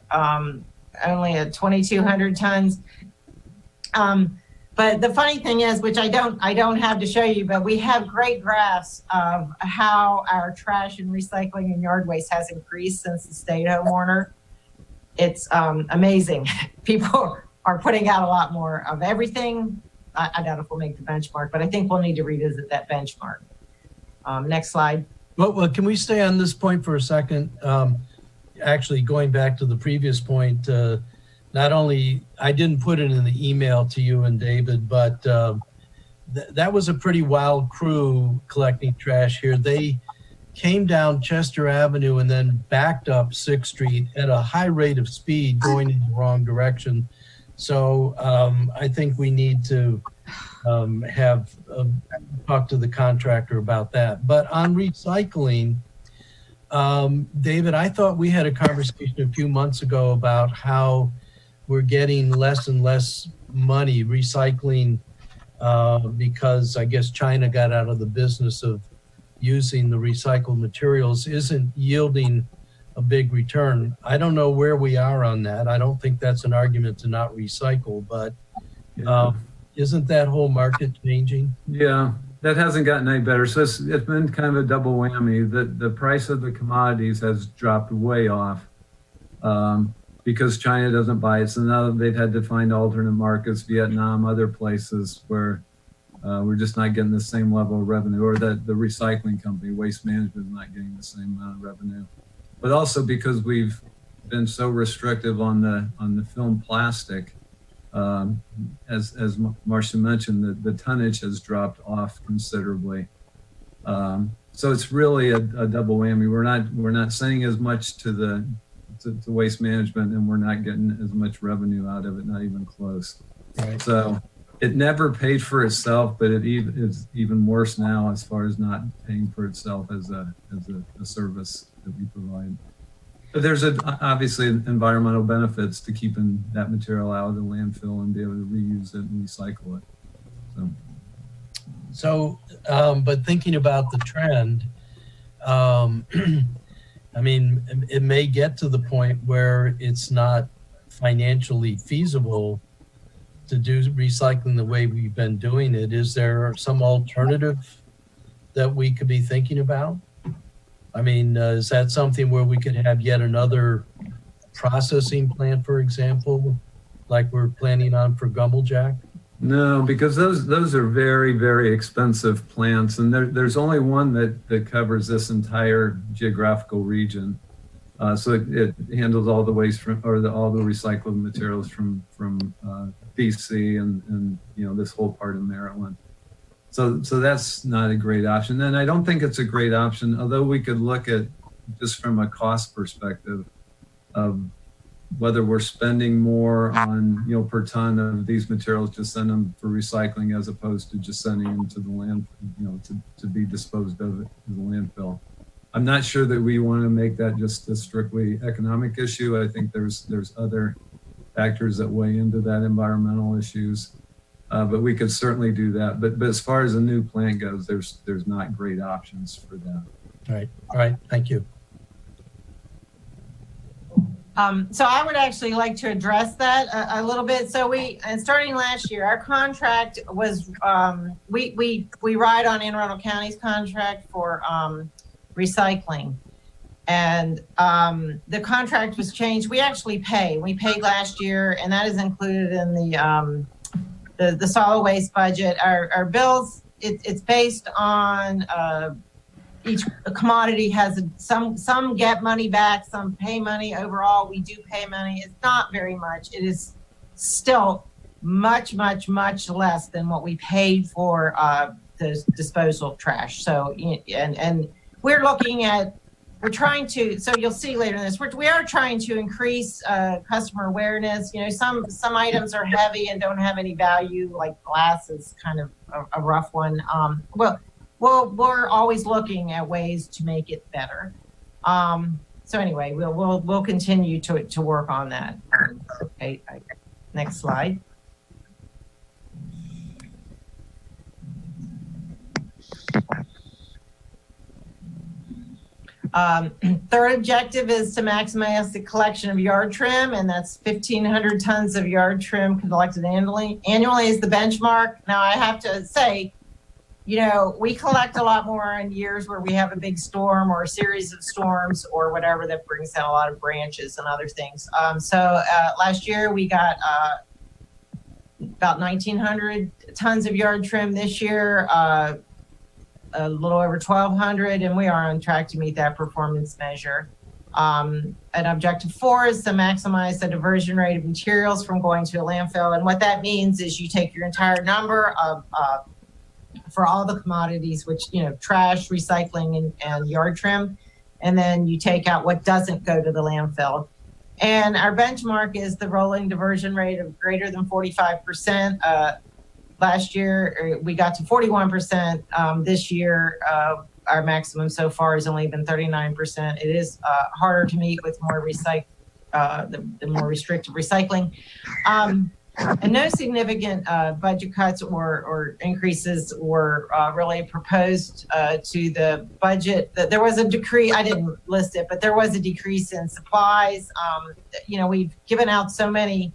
only at 2,200 tons. But the funny thing is, which I don't have to show you, but we have great graphs of how our trash and recycling and yard waste has increased since the stay-at-home order. It's amazing. People are putting out a lot more of everything. I doubt if we'll make the benchmark, but I think we'll need to revisit that benchmark. Next slide. Well, can we stay on this point for a second? Actually, going back to the previous point, not only, I didn't put it in the email to you and David, but that was a pretty wild crew collecting trash here. They came down Chester Avenue and then backed up 6th Street at a high rate of speed, going in the wrong direction. So I think we need to have talked to the contractor about that. But on recycling, David, I thought we had a conversation a few months ago about how we're getting less and less money recycling because I guess China got out of the business of using the recycled materials isn't yielding a big return. I don't know where we are on that. I don't think that's an argument to not recycle, but isn't that whole market changing? Yeah, that hasn't gotten any better. So it's been kind of a double whammy. The price of the commodities has dropped way off because China doesn't buy it. So now they've had to find alternate markets, Vietnam, other places where we're just not getting the same level of revenue, or that the recycling company, Waste Management, is not getting the same amount of revenue. But also because we've been so restrictive on the film plastic, as Marcia mentioned, the tonnage has dropped off considerably. So it's really a double whammy. We're not sending as much to Waste Management, and we're not getting as much revenue out of it, not even close. Right. So it never paid for itself, but it is even worse now as far as not paying for itself as a service that we provide. But there's obviously environmental benefits to keeping that material out of the landfill and be able to reuse it and recycle it. So, but thinking about the trend, I mean, it may get to the point where it's not financially feasible to do recycling the way we've been doing it. Is there some alternative that we could be thinking about? I mean, is that something where we could have yet another processing plant, for example, like we're planning on for Gumblejack? No, because those are very, very expensive plants, and there's only one that covers this entire geographical region. So it handles all the waste from, or all the recycled materials from BC and this whole part of Maryland. So that's not a great option. And I don't think it's a great option, although we could look at, just from a cost perspective, of whether we're spending more on, per ton of these materials, just send them for recycling as opposed to just sending them to the land, to be disposed of to the landfill. I'm not sure that we want to make that just a strictly economic issue. I think there's other factors that weigh into that, environmental issues. But we could certainly do that. But as far as a new plant goes, there's not great options for that. All right. Thank you. So I would actually like to address that a little bit. So starting last year, our contract was, we ride on Anne Arundel County's contract for recycling. And the contract was changed. We actually pay. We paid last year, and that is included in the solid waste budget. Our bills, it's based on each commodity has some get money back, some pay money. Overall, we do pay money. It's not very much. It is still much, much, much less than what we paid for the disposal of trash. So, and we're looking at, we're trying to, so you'll see later in this, we are trying to increase customer awareness. Some items are heavy and don't have any value, like glass is kind of a rough one. We're always looking at ways to make it better. So anyway, we'll continue to work on that. Okay, next slide. Third objective is to maximize the collection of yard trim, and that's 1,500 tons of yard trim collected annually is the benchmark. Now I have to say, we collect a lot more in years where we have a big storm or a series of storms or whatever that brings down a lot of branches and other things. So last year we got about 1,900 tons of yard trim. This year, a little over 1,200, and we are on track to meet that performance measure. And objective 4 is to maximize the diversion rate of materials from going to a landfill. And what that means is you take your entire number of for all the commodities, which, trash, recycling, and yard trim. And then you take out what doesn't go to the landfill. And our benchmark is the rolling diversion rate of greater than 45%. last year we got to 41%. This year, our maximum so far has only been 39%. It is harder to meet with more the more restrictive recycling. And no significant budget cuts or increases were really proposed to the budget. There was a decrease, I didn't list it, but there was a decrease in supplies. We've given out so many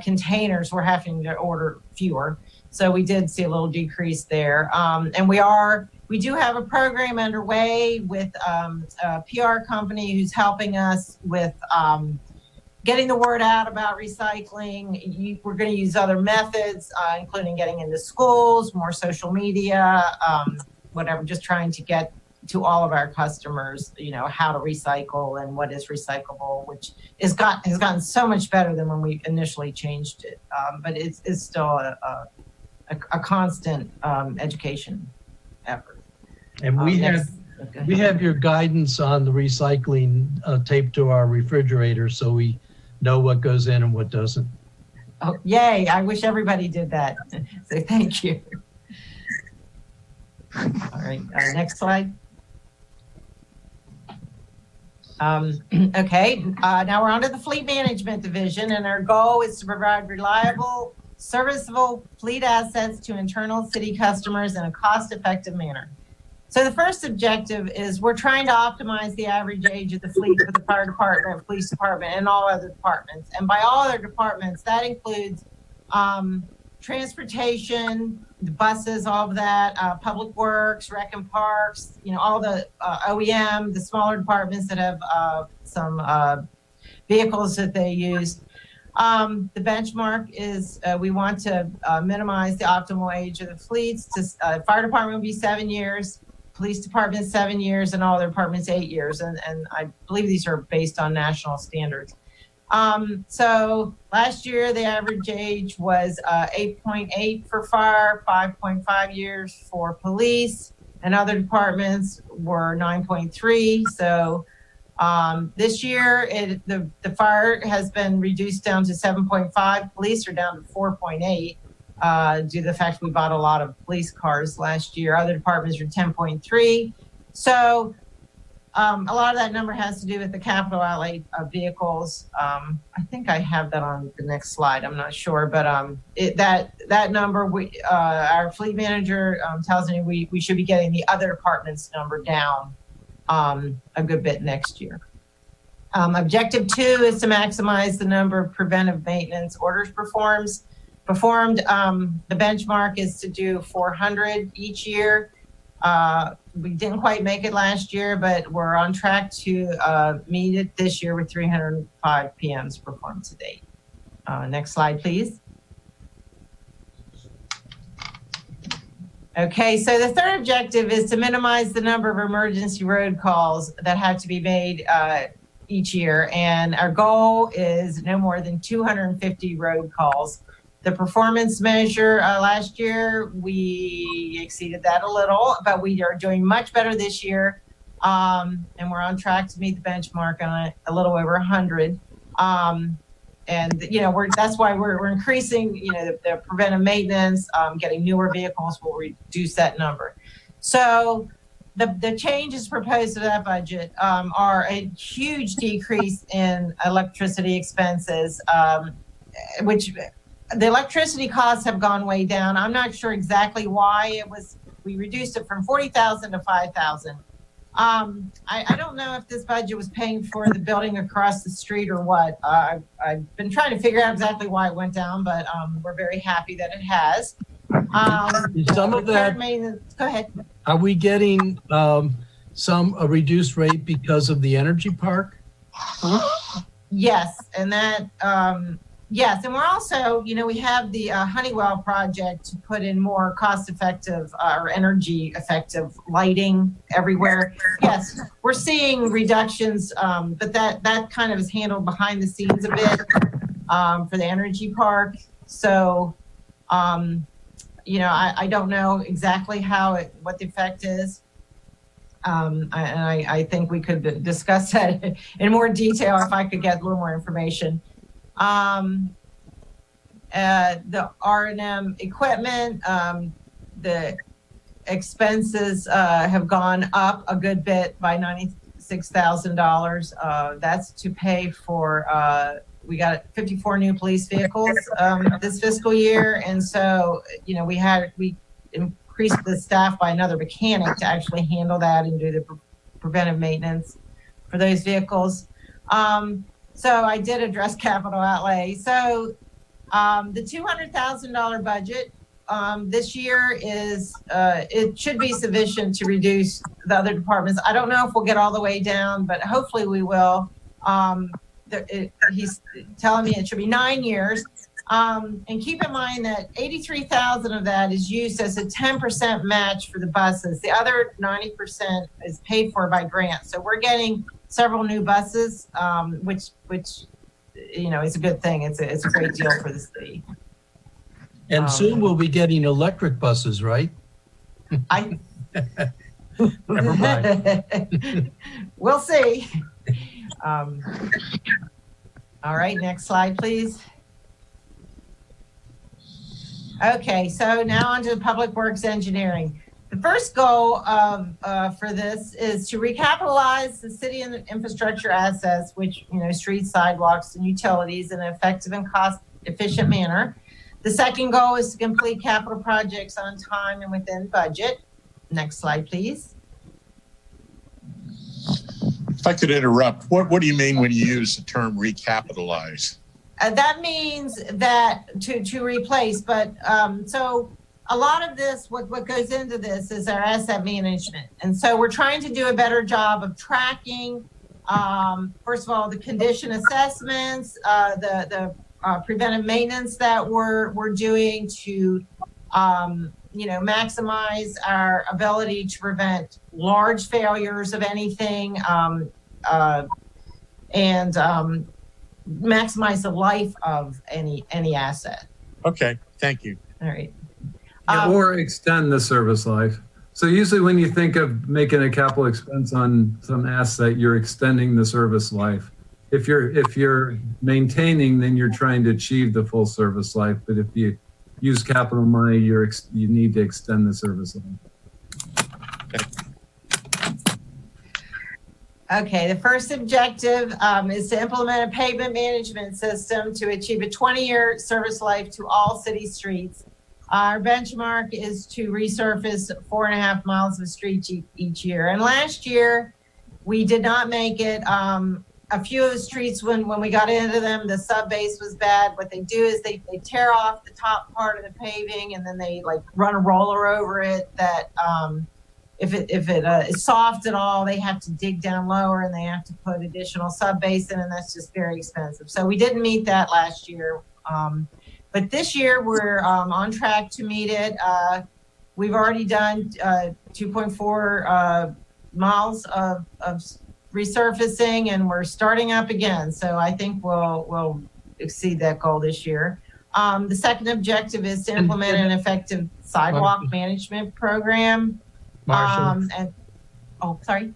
containers, we're having to order fewer. So we did see a little decrease there. And we do have a program underway with a PR company who's helping us with getting the word out about recycling. We're going to use other methods, including getting into schools, more social media, whatever, just trying to get to all of our customers, how to recycle and what is recyclable, which has gotten so much better than when we initially changed it. But it's still a constant education effort. And we have your guidance on the recycling taped to our refrigerator, so we know what goes in and what doesn't. Oh, yay. I wish everybody did that. So thank you. All right, next slide. Okay, now we're on to the fleet management division, and our goal is to provide reliable, serviceable fleet assets to internal city customers in a cost-effective manner. So the first objective is we're trying to optimize the average age of the fleet for the fire department, police department, and all other departments. And by all other departments, that includes transportation, the buses, all of that, public works, rec and parks, all the OEM, the smaller departments that have some vehicles that they use. The benchmark is we want to minimize the optimal age of the fleets. Fire department will be 7 years, police department 7 years, and all their departments 8 years. And I believe these are based on national standards. So last year, the average age was 8.8 for fire, 5.5 years for police, and other departments were 9.3. So this year, the fire has been reduced down to 7.5. Police are down to 4.8 due to the fact we bought a lot of police cars last year. Other departments are 10.3. So a lot of that number has to do with the capital outlay of vehicles. I think I have that on the next slide. I'm not sure, but that number, our fleet manager tells me we should be getting the other departments number down a good bit next year. Objective 2 is to maximize the number of preventive maintenance orders performed. The benchmark is to do 400 each year. We didn't quite make it last year, but we're on track to meet it this year with 305 PMs performed to date. Next slide, please. Okay, so the third objective is to minimize the number of emergency road calls that have to be made each year. And our goal is no more than 250 road calls. The performance measure last year, we exceeded that a little, but we are doing much better this year. And we're on track to meet the benchmark on a little over 100. And that's why we're increasing, the preventive maintenance, getting newer vehicles will reduce that number. So the changes proposed to that budget are a huge decrease in electricity expenses, which the electricity costs have gone way down. I'm not sure exactly why we reduced it from 40,000 to 5,000. I don't know if this budget was paying for the building across the street or what. I've been trying to figure out exactly why it went down, but we're very happy that it has. Some of that, go ahead. Are we getting a reduced rate because of the energy park? Yes, and that yes, and we're also, we have the Honeywell project to put in more cost-effective or energy-effective lighting everywhere. Yes, we're seeing reductions, but that kind of is handled behind the scenes a bit for the energy park. So, I don't know exactly what the effect is. And I think we could discuss that in more detail if I could get a little more information. The R&M equipment, the expenses have gone up a good bit by $96,000. That's to pay for, we got 54 new police vehicles this fiscal year. And so, you know, we increased the staff by another mechanic to actually handle that and do the preventive maintenance for those vehicles. So I did address capital outlay. So the $200,000 budget this year is, it should be sufficient to reduce the other departments. I don't know if we'll get all the way down, but hopefully we will. He's telling me it should be 9 years. And keep in mind that 83,000 of that is used as a 10% match for the buses. The other 90% is paid for by grants. So we're getting several new buses, which you know, is a good thing. It's a great deal for the city. And soon we'll be getting electric buses, right? Never mind. We'll see. All right, next slide, please. Okay, so now on to the Public Works Engineering. The first goal for this is to recapitalize the city and infrastructure assets, which, you know, streets, sidewalks, and utilities in an effective and cost-efficient manner. The second goal is to complete capital projects on time and within budget. Next slide, please. If I could interrupt, what do you mean when you use the term recapitalize? That means that to replace, but so a lot of this, what goes into this is our asset management. And so we're trying to do a better job of tracking, first of all, the condition assessments, the preventive maintenance that we're doing to, you know, maximize our ability to prevent large failures of anything, and maximize the life of any asset. Okay, thank you. All right. Or extend the service life. So usually when you think of making a capital expense on some asset, you're extending the service life. If you're maintaining, then you're trying to achieve the full service life. But if you use capital money, you need to extend the service life. Okay, the first objective is to implement a pavement management system to achieve a 20-year service life to all city streets. Our benchmark is to resurface 4.5 miles of streets each year. And last year, we did not make it. A few of the streets, when we got into them, the sub base was bad. What they do is they tear off the top part of the paving and then they like run a roller over it that if it is soft at all, they have to dig down lower and they have to put additional sub base in, and that's just very expensive. So we didn't meet that last year. But this year we're on track to meet it. We've already done 2.4 miles of resurfacing, and we're starting up again. So I think we'll exceed that goal this year. The second objective is to implement an effective sidewalk management program. Marcia. Sorry.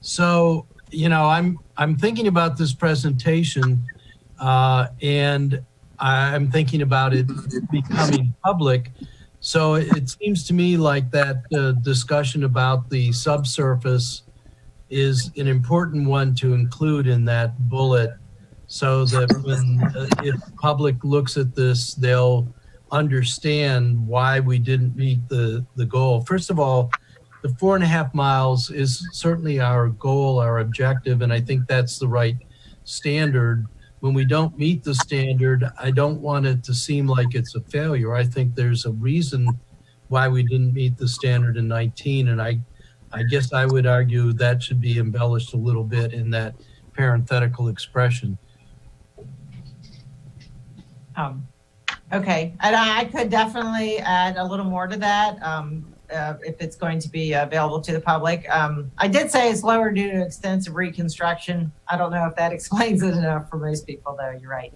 So, you know, I'm thinking about this presentation, and I'm thinking about it becoming public. So it seems to me like that discussion about the subsurface is an important one to include in that bullet, so that when if the public looks at this, they'll understand why we didn't meet the goal. First of all, the 4.5 miles is certainly our goal, our objective, and I think that's the right standard. When we don't meet the standard, I don't want it to seem like it's a failure. I think there's a reason why we didn't meet the standard in 19, and I guess I would argue that should be embellished a little bit in that parenthetical expression. Okay, and I could definitely add a little more to that if it's going to be available to the public. I did say it's lower due to extensive reconstruction. I don't know if that explains it enough for most people, though. You're right.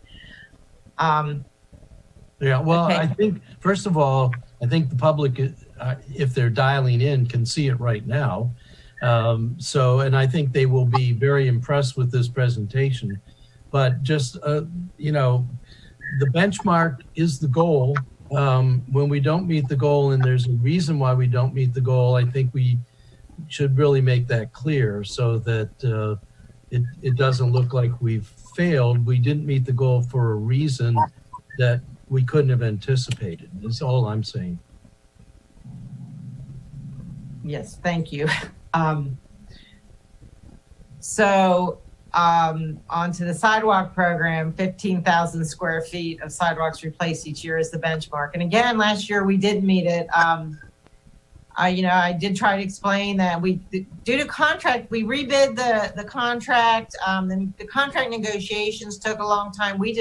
Yeah, well, okay. I think, first of all, I think the public, if they're dialing in, can see it right now. And I think they will be very impressed with this presentation. But just, you know, the benchmark is the goal. When we don't meet the goal and there's a reason why we don't meet the goal, I think we should really make that clear so that it doesn't look like we've failed. We didn't meet the goal for a reason that we couldn't have anticipated. That's all I'm saying. Yes, thank you. So onto the sidewalk program, 15,000 square feet of sidewalks replaced each year is the benchmark. And again, last year we did meet it. I did try to explain that due to contract, we rebid the contract. The contract negotiations took a long time. We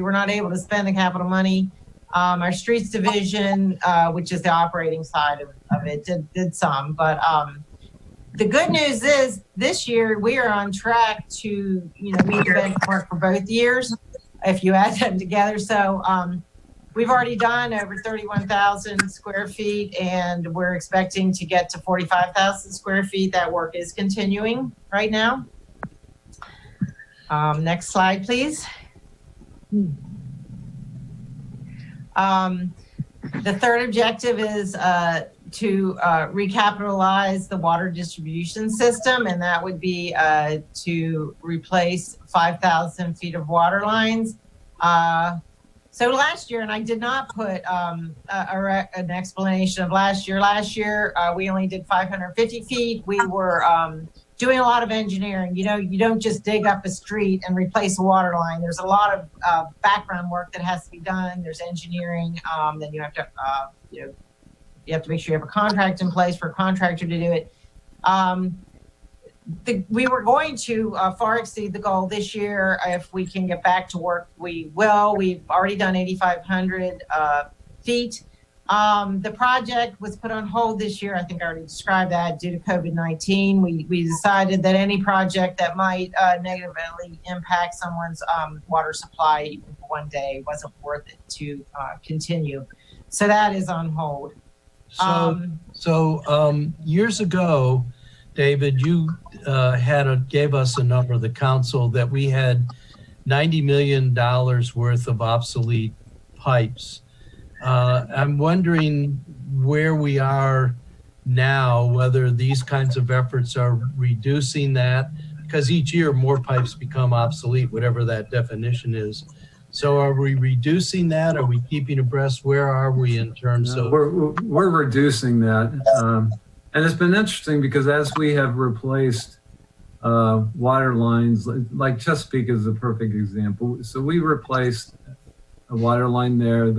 were not able to spend the capital money. Our streets division, which is the operating side of it, did some. But the good news is this year we are on track to meet the benchmark for both years if you add them together. So we've already done over 31,000 square feet, and we're expecting to get to 45,000 square feet. That work is continuing right now. Next slide, please. The third objective is to recapitalize the water distribution system, and that would be to replace 5,000 feet of water lines. So last year, and I did not put an explanation of last year. Last year, we only did 550 feet. We were doing a lot of engineering. You don't just dig up a street and replace a water line. There's a lot of background work that has to be done. There's engineering. Then you have to, you have to make sure you have a contract in place for a contractor to do it. We were going to far exceed the goal this year. If we can get back to work, we will. We've already done 8,500 feet. The project was put on hold this year. I think I already described that due to COVID-19. We decided that any project that might negatively impact someone's water supply even for one day wasn't worth it to continue. So that is on hold. So years ago, David, you gave us a number, the council, that we had $90 million worth of obsolete pipes. I'm wondering where we are now, whether these kinds of efforts are reducing that, because each year more pipes become obsolete, whatever that definition is. So are we reducing that? Are we keeping abreast? Where are we in terms of? We're reducing that. And it's been interesting because as we have replaced water lines, like Chesapeake is a perfect example. So we replaced a water line there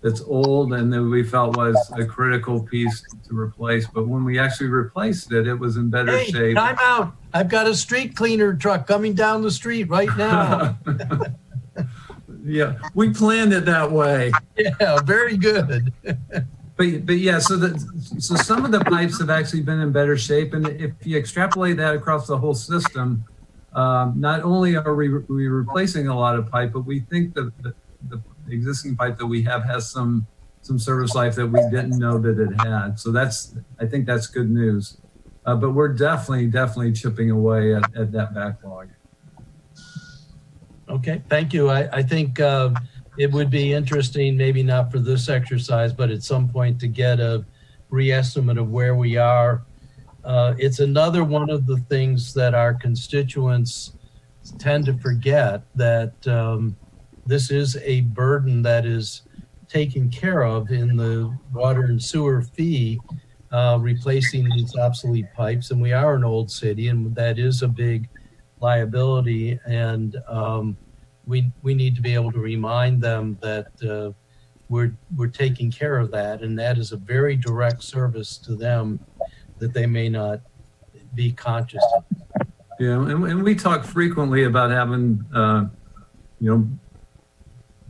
that's old and that we felt was a critical piece to replace. But when we actually replaced it, it was in better shape. Time out. I've got a street cleaner truck coming down the street right now. Yeah, we planned it that way. Yeah, very good. But yeah, so some of the pipes have actually been in better shape, and if you extrapolate that across the whole system, not only are we replacing a lot of pipe, but we think that the existing pipe that we have has some service life that we didn't know that it had. So I think that's good news. But we're definitely chipping away at that backlog. Okay, thank you. I think it would be interesting, maybe not for this exercise, but at some point to get a re-estimate of where we are. It's another one of the things that our constituents tend to forget, that this is a burden that is taken care of in the water and sewer fee, replacing these obsolete pipes. And we are an old city, and that is a big liability, and we need to be able to remind them that we're taking care of that, and that is a very direct service to them that they may not be conscious of. Yeah, and we talk frequently about having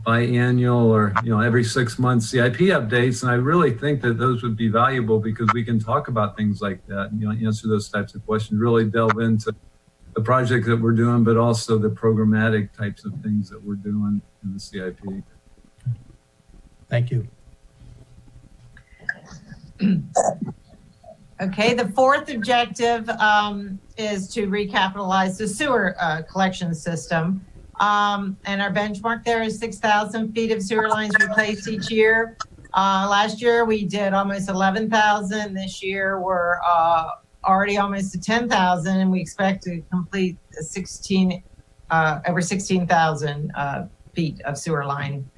biannual or every 6 months CIP updates, and I really think that those would be valuable because we can talk about things like that, answer those types of questions, really delve into the project that we're doing, but also the programmatic types of things that we're doing in the CIP. Thank you. Okay, the fourth objective is to recapitalize the sewer collection system. And our benchmark there is 6,000 feet of sewer lines replaced each year. Last year we did almost 11,000. This year we're already almost to 10,000, and we expect to complete over 16,000 feet of sewer line.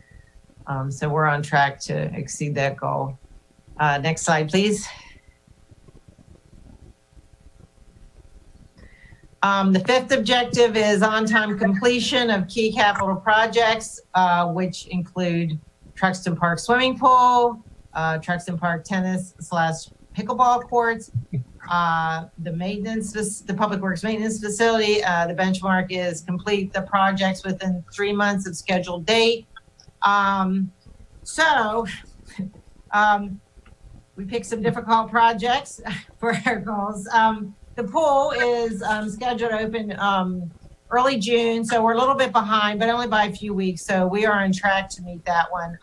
So we're on track to exceed that goal. Next slide, please. The fifth objective is on-time completion of key capital projects, which include Truxton Park swimming pool, Truxton Park tennis / pickleball courts, the public works maintenance facility. The benchmark is complete the projects within 3 months of scheduled date. We picked some difficult projects for our goals. The pool is scheduled to open early June, so we're a little bit behind, but only by a few weeks. So we are on track to meet that one.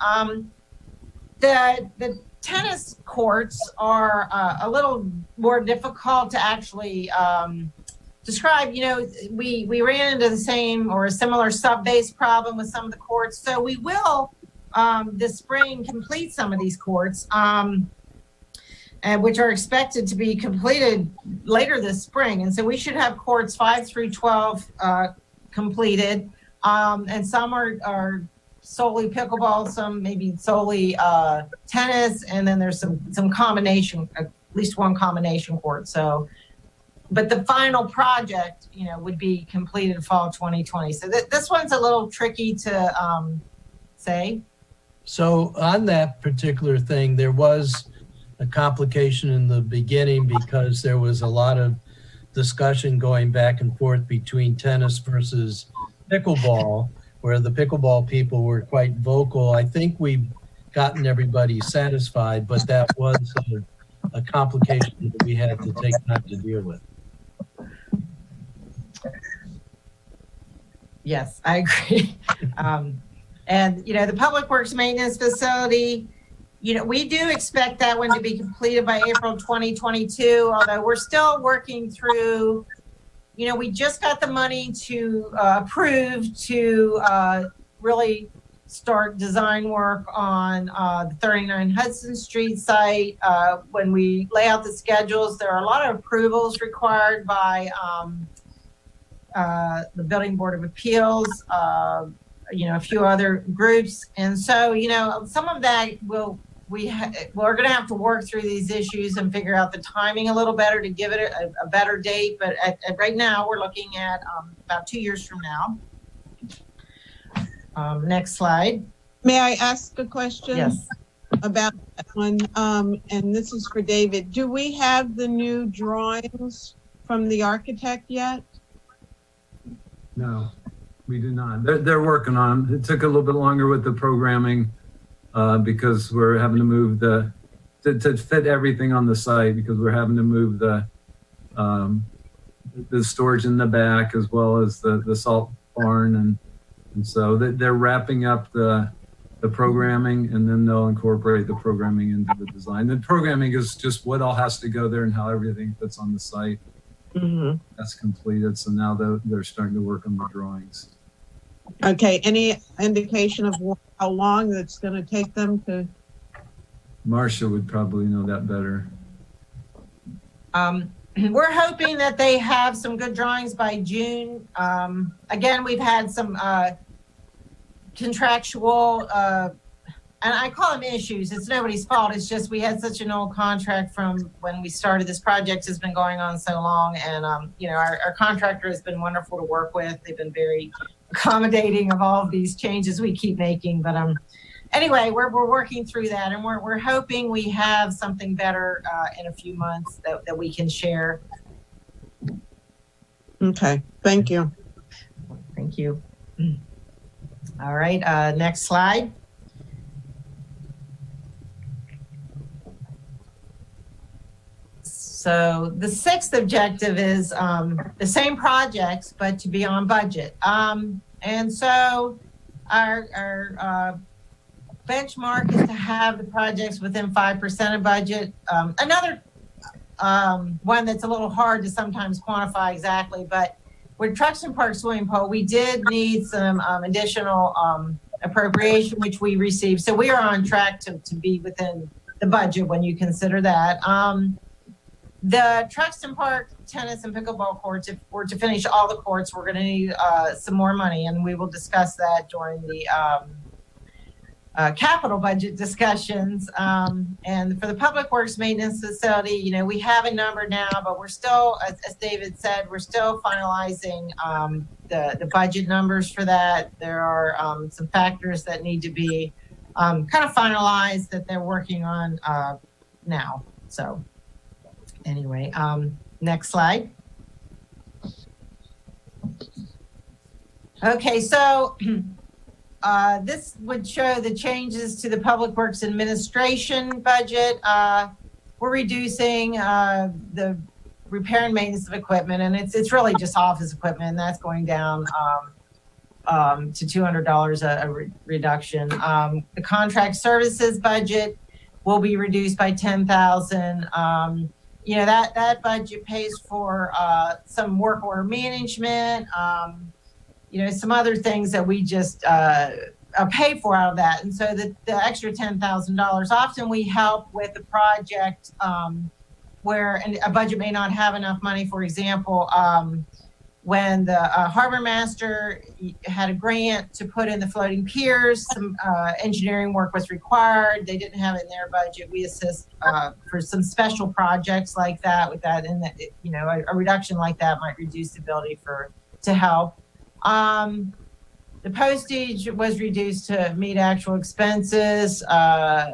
The tennis courts are a little more difficult to actually describe. You know, we ran into the same or a similar sub-base problem with some of the courts. So we will this spring complete some of these courts. And which are expected to be completed later this spring. And so we should have courts 5 through 12 completed. And some are solely pickleball, some maybe solely tennis, and then there's some combination, at least one combination court. So, but the final project, you know, would be completed fall 2020. So this one's a little tricky to say. So on that particular thing, there was a complication in the beginning because there was a lot of discussion going back and forth between tennis versus pickleball, where the pickleball people were quite vocal. I think we've gotten everybody satisfied, but that was a complication that we had to take time to deal with. Yes, I agree. And, you know, the public works maintenance facility, you know, we do expect that one to be completed by April 2022, although we're still working through, you know, we just got the money to approve to really start design work on the 39 Hudson Street site. When we lay out the schedules, there are a lot of approvals required by the Building Board of Appeals, you know, a few other groups. And so, you know, some of that we're going to have to work through these issues and figure out the timing a little better to give it a better date. But right now, we're looking at about 2 years from now. Next slide. May I ask a question? Yes. About that one? And this is for David. Do we have the new drawings from the architect yet? No, we do not. They're working on them. It took a little bit longer with the programming because we're having to move to fit everything on the site, because we're having to move the storage in the back as well as the salt barn. And so they're wrapping up the programming, and then they'll incorporate the programming into the design. The programming is just what all has to go there and how everything fits on the site. Mm-hmm. That's completed. So now they're starting to work on the drawings. Okay. Any indication of how long it's going to take them to? Marcia would probably know that better. We're hoping that they have some good drawings by June. Again, we've had some contractual, and I call them issues. It's nobody's fault. It's just we had such an old contract from when we started. This project has been going on so long, and you know, our contractor has been wonderful to work with. They've been very accommodating of all of these changes we keep making. But anyway, we're working through that, and we're hoping we have something better in a few months that we can share. Okay, thank you. Thank you. All right, next slide. So the sixth objective is the same projects, but to be on budget. And so our benchmark is to have the projects within 5% of budget. Another one that's a little hard to sometimes quantify exactly, but with Trucks and Parks swimming pool, we did need some additional appropriation, which we received. So we are on track to be within the budget when you consider that. The Trucks and Park tennis and pickleball courts, if we're to finish all the courts, we're going to need some more money, and we will discuss that during the capital budget discussions. And for the Public Works Maintenance Facility, you know, we have a number now, but we're still, as David said, we're still finalizing the budget numbers for that. There are some factors that need to be kind of finalized that they're working on now. So anyway, next slide. Okay, so this would show the changes to the Public Works Administration budget. We're reducing the repair and maintenance of equipment, and it's really just office equipment, and that's going down to $200 a reduction. The contract services budget will be reduced by $10,000. You know, that budget pays for some work order management, you know, some other things that we just pay for out of that. And so the extra $10,000, often we help with a project where a budget may not have enough money. For example, when the harbor master had a grant to put in the floating piers, some engineering work was required. They didn't have it in their budget. We assist for some special projects like that with that, and that, you know, a reduction like that might reduce the ability to help. The postage was reduced to meet actual expenses.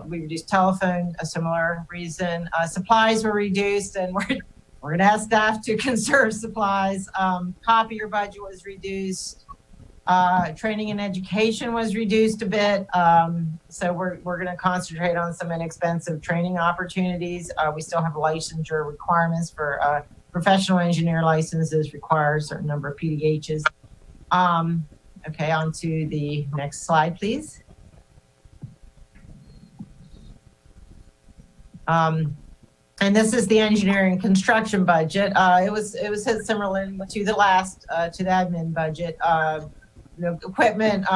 We reduced telephone, a similar reason. Supplies were reduced, and we're going to ask staff to conserve supplies. Copier budget was reduced. Training and education was reduced a bit. So we're going to concentrate on some inexpensive training opportunities. We still have licensure requirements for professional engineer licenses require a certain number of PDHs. Okay, on to the next slide, please. And this is the engineering construction budget. It was similar to the last to the admin budget. The equipment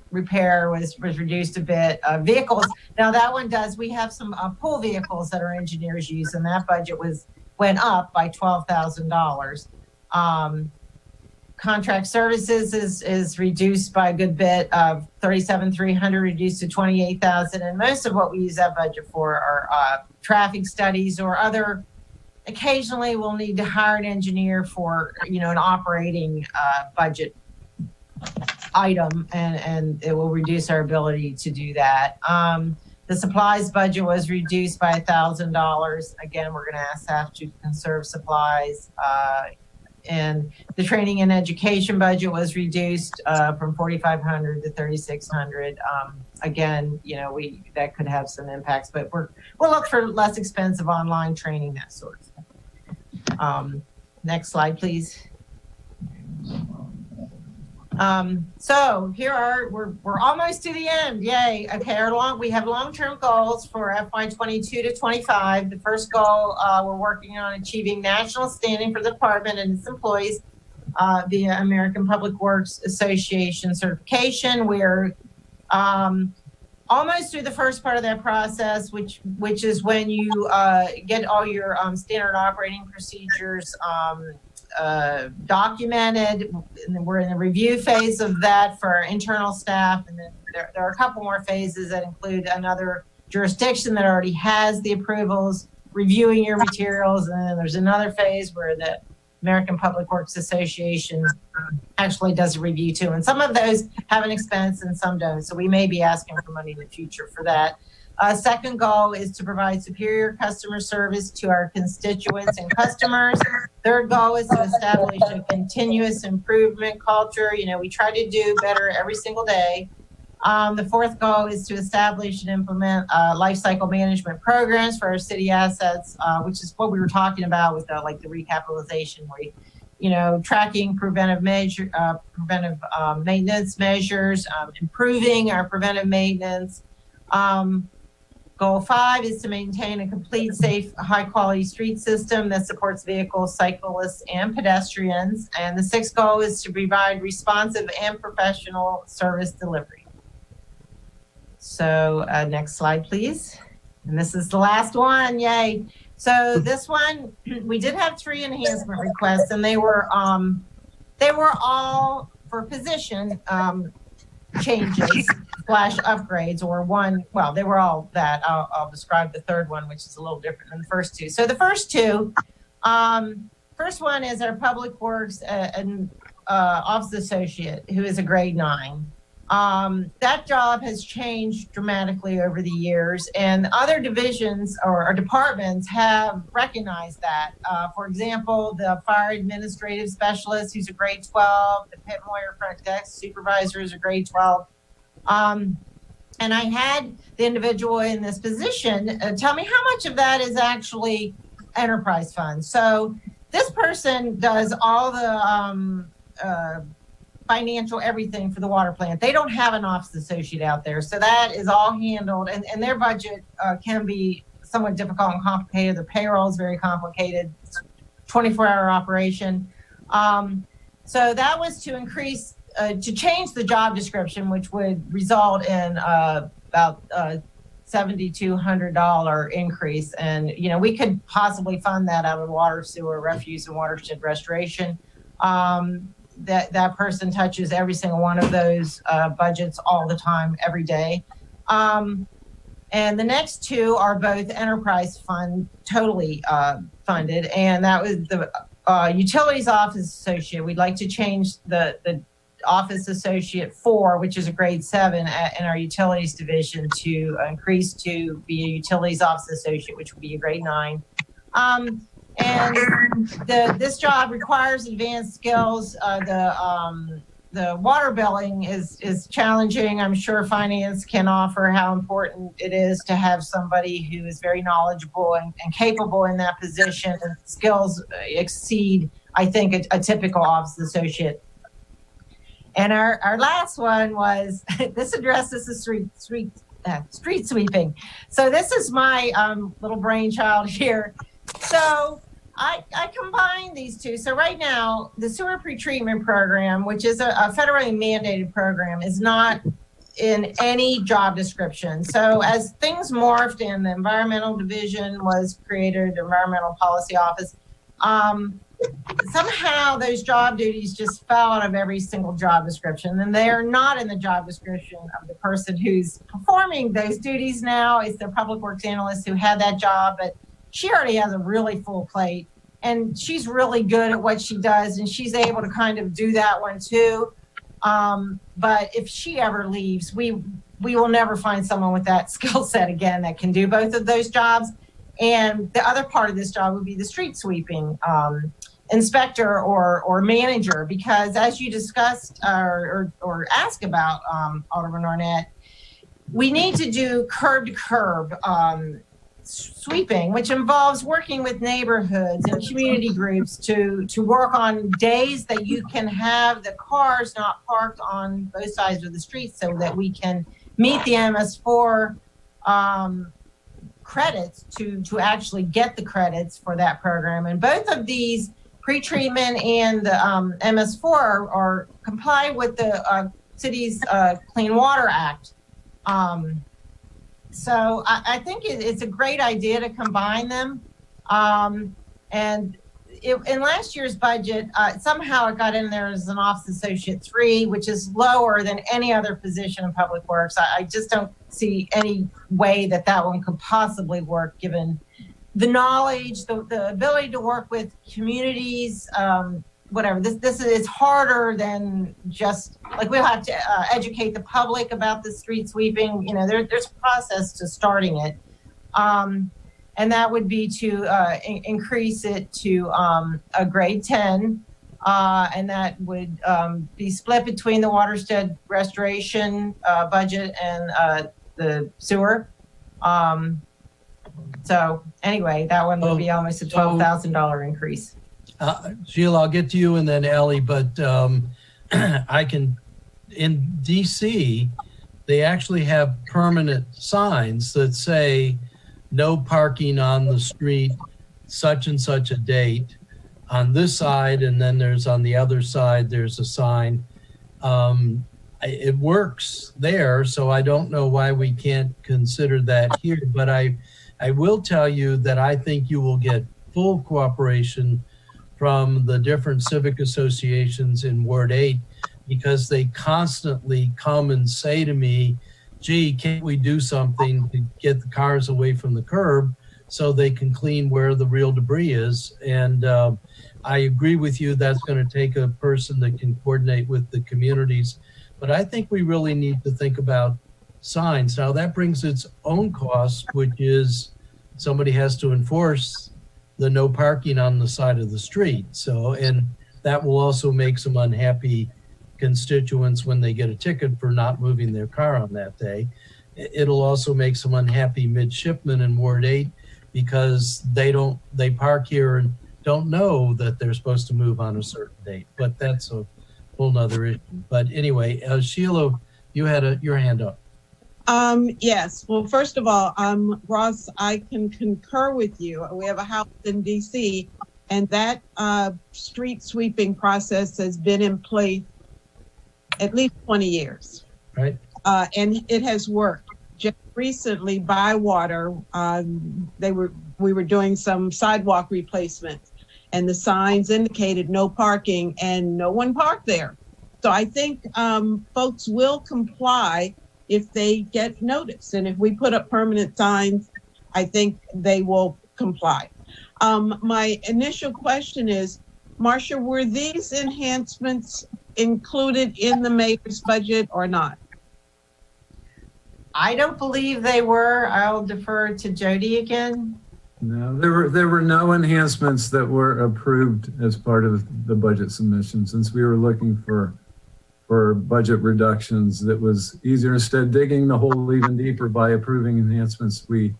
repair was reduced a bit. Vehicles, now that one does. We have some pool vehicles that our engineers use, and that budget went up by $12,000. Contract services is reduced by a good bit of $37,300, reduced to $28,000, and most of what we use that budget for are traffic studies or other. Occasionally, we'll need to hire an engineer for, you know, an operating budget item, and it will reduce our ability to do that. The supplies budget was reduced by $1,000. Again, we're going to ask staff to conserve supplies. And the training and education budget was reduced from $4,500 to $3,600. Again, you know, that could have some impacts, but we'll look for less expensive online training, that sort of thing. Next slide, please. So here we're almost to the end. Yay. Okay, we have long-term goals for FY22 to 25. The first goal, we're working on achieving national standing for the department and its employees via American Public Works Association certification. We're almost through the first part of that process, which is when you get all your standard operating procedures documented, and we're in the review phase of that for our internal staff. And then there are a couple more phases that include another jurisdiction that already has the approvals, reviewing your materials. And then there's another phase where the American Public Works Association actually does a review too. And some of those have an expense and some don't. So we may be asking for money in the future for that. Second goal is to provide superior customer service to our constituents and customers. Third goal is to establish a continuous improvement culture. You know, we try to do better every single day. The fourth goal is to establish and implement life cycle management programs for our city assets, which is what we were talking about with the recapitalization, where you know, tracking preventive maintenance measures, improving our preventive maintenance. Goal 5 is to maintain a complete, safe, high-quality street system that supports vehicles, cyclists, and pedestrians. And the 6th goal is to provide responsive and professional service delivery. So next slide, please. And this is the last one, yay. So this one, we did have 3 enhancement requests, and they were all for position changes / upgrades, or one, well, they were all that. I'll describe the third one, which is a little different than the first 2. So the first 2, first one is our Public Works and Office Associate, who is a grade 9. That job has changed dramatically over the years, and other divisions or departments have recognized that. For example, the Fire Administrative Specialist, who's a grade 12, the Pit Moyer Front Desk Supervisor is a grade 12. And I had the individual in this position tell me how much of that is actually enterprise funds. So this person does all the financial everything for the water plant. They don't have an office associate out there. So that is all handled, and their budget can be somewhat difficult and complicated. The payroll is very complicated. It's a 24-hour operation. So that was to increase, to change the job description, which would result in about $7,200 increase. And, you know, we could possibly fund that out of water, sewer, refuse, and watershed restoration. That person touches every single one of those budgets all the time, every day. And the next 2 are both enterprise fund, totally funded. And that was the Utilities Office Associate. We'd like to change the Office Associate 4, which is a grade 7 in our Utilities Division, to increase to be a Utilities Office Associate, which would be a grade 9. And this job requires advanced skills. The water billing is challenging. I'm sure finance can offer how important it is to have somebody who is very knowledgeable and capable in that position. And skills exceed, I think, a typical office associate. And our last one was, this addresses the street sweeping. So this is my little brainchild here. So I combined these 2. So right now, the sewer pretreatment program, which is a federally mandated program, is not in any job description. So as things morphed and the environmental division was created, the environmental policy office, somehow those job duties just fell out of every single job description, and they are not in the job description of the person who's performing those duties now. It's the public works analyst who had that job, but she already has a really full plate, and she's really good at what she does, and she's able to kind of do that one too. But if she ever leaves, we will never find someone with that skill set again that can do both of those jobs. And the other part of this job would be the street sweeping inspector or manager, because as you discussed or asked about, Alderman Arnett, we need to do curb to curb sweeping, which involves working with neighborhoods and community groups to work on days that you can have the cars not parked on both sides of the street, so that we can meet the MS4 credits to actually get the credits for that program. And both of these, pretreatment and the MS4, are comply with the city's Clean Water Act. So I think it's a great idea to combine them. And in last year's budget, somehow it got in there as an Office Associate 3, which is lower than any other position in Public Works. I just don't see any way that one could possibly work, given the knowledge, the ability to work with communities, whatever. This is harder than just, like, we'll have to educate the public about the street sweeping. You know, there's a process to starting it. And that would be to increase it to a grade 10. And that would be split between the watershed restoration budget and the sewer. So anyway, that one would be almost a $12,000 increase. Sheila, I'll get to you and then Ellie, but I can, in DC, they actually have permanent signs that say no parking on the street, such and such a date on this side. And then there's on the other side, there's a sign. It works there, so I don't know why we can't consider that here. But I will tell you that I think you will get full cooperation from the different civic associations in Ward 8, because they constantly come and say to me, gee, can't we do something to get the cars away from the curb so they can clean where the real debris is? And I agree with you, that's going to take a person that can coordinate with the communities. But I think we really need to think about signs. Now that brings its own cost, which is somebody has to enforce the no parking on the side of the street. So, and that will also make some unhappy constituents when they get a ticket for not moving their car on that day. It'll also make some unhappy midshipmen in Ward 8 because they park here and don't know that they're supposed to move on a certain date. But that's a whole nother issue. But anyway, Sheila, you had your hand up. Yes. Well, first of all, Ross, I can concur with you. We have a house in DC, and that street sweeping process has been in place at least 20 years. Right. And it has worked. Just recently, Bywater, we were doing some sidewalk replacements, and the signs indicated no parking, and no one parked there. So I think folks will comply if they get notice. And if we put up permanent signs, I think they will comply. My initial question is, Marcia, were these enhancements included in the mayor's budget or not? I don't believe they were. I'll defer to Jody again. No, there were no enhancements that were approved as part of the budget submission. Since we were looking for budget reductions, that was easier. Instead of digging the hole even deeper by approving enhancements, we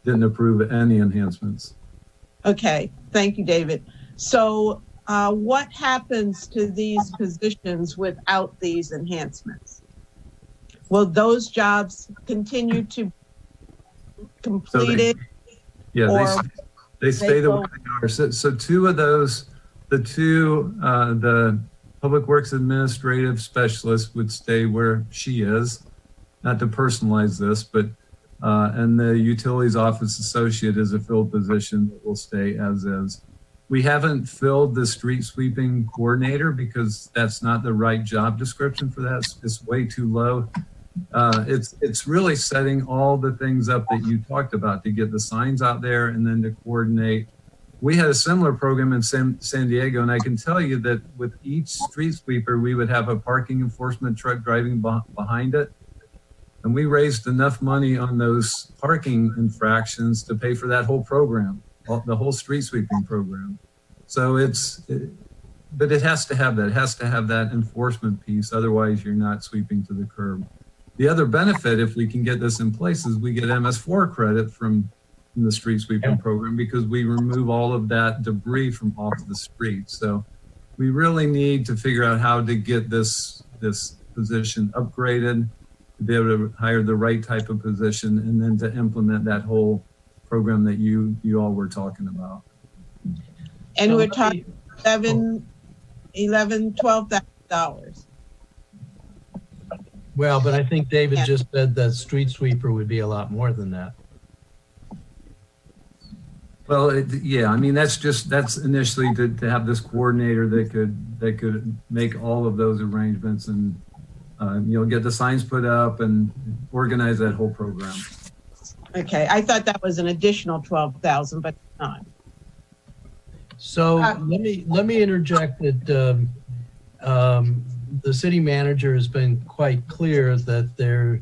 didn't approve any enhancements. Okay, thank you, David. So what happens to these positions without these enhancements? Will those jobs continue to be completed? They stay the way they are. So two of those, the Public Works Administrative Specialist would stay where she is, not to personalize this, but and the Utilities Office Associate is a filled position that will stay as is. We haven't filled the street sweeping coordinator because that's not the right job description for that. It's way too low. It's really setting all the things up that you talked about to get the signs out there and then to coordinate. We had a similar program in San Diego, and I can tell you that with each street sweeper, we would have a parking enforcement truck driving behind it. And we raised enough money on those parking infractions to pay for that whole program, the whole street sweeping program. So but it has to have that. It has to have that enforcement piece. Otherwise, you're not sweeping to the curb. The other benefit, if we can get this in place, is we get MS4 credit from the street sweeping program because we remove all of that debris from off the street. So we really need to figure out how to get this position upgraded, to be able to hire the right type of position, and then to implement that whole program that you all were talking about. And we're talking $12,000. Well, but I think David just said that street sweeper would be a lot more than that. Well, I mean, that's initially to have this coordinator that could make all of those arrangements and get the signs put up and organize that whole program. Okay, I thought that was an additional 12,000, but not. So let me interject that the city manager has been quite clear that there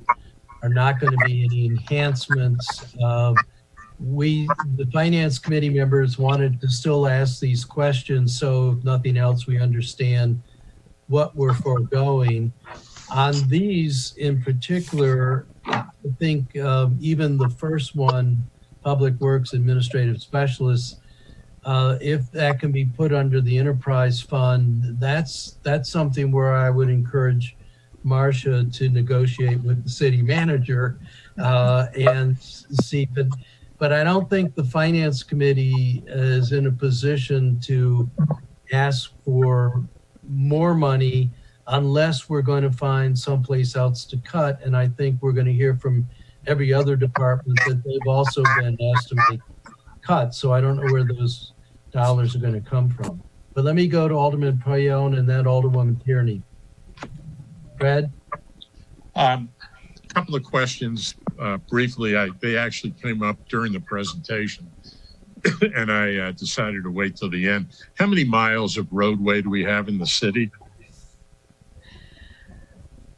are not going to be any enhancements. The finance committee members wanted to still ask these questions, so if nothing else, we understand what we're foregoing. On these in particular, I think even the first one, Public Works Administrative Specialists, if that can be put under the enterprise fund, that's something where I would encourage Marcia to negotiate with the city manager and see, but I don't think the finance committee is in a position to ask for more money unless we're going to find someplace else to cut. And I think we're going to hear from every other department that they've also been asked to make cuts. So I don't know where those dollars are going to come from. But let me go to Alderman Payone and then Alderwoman Tierney. Fred? A couple of questions briefly. They actually came up during the presentation and I decided to wait till the end. How many miles of roadway do we have in the city?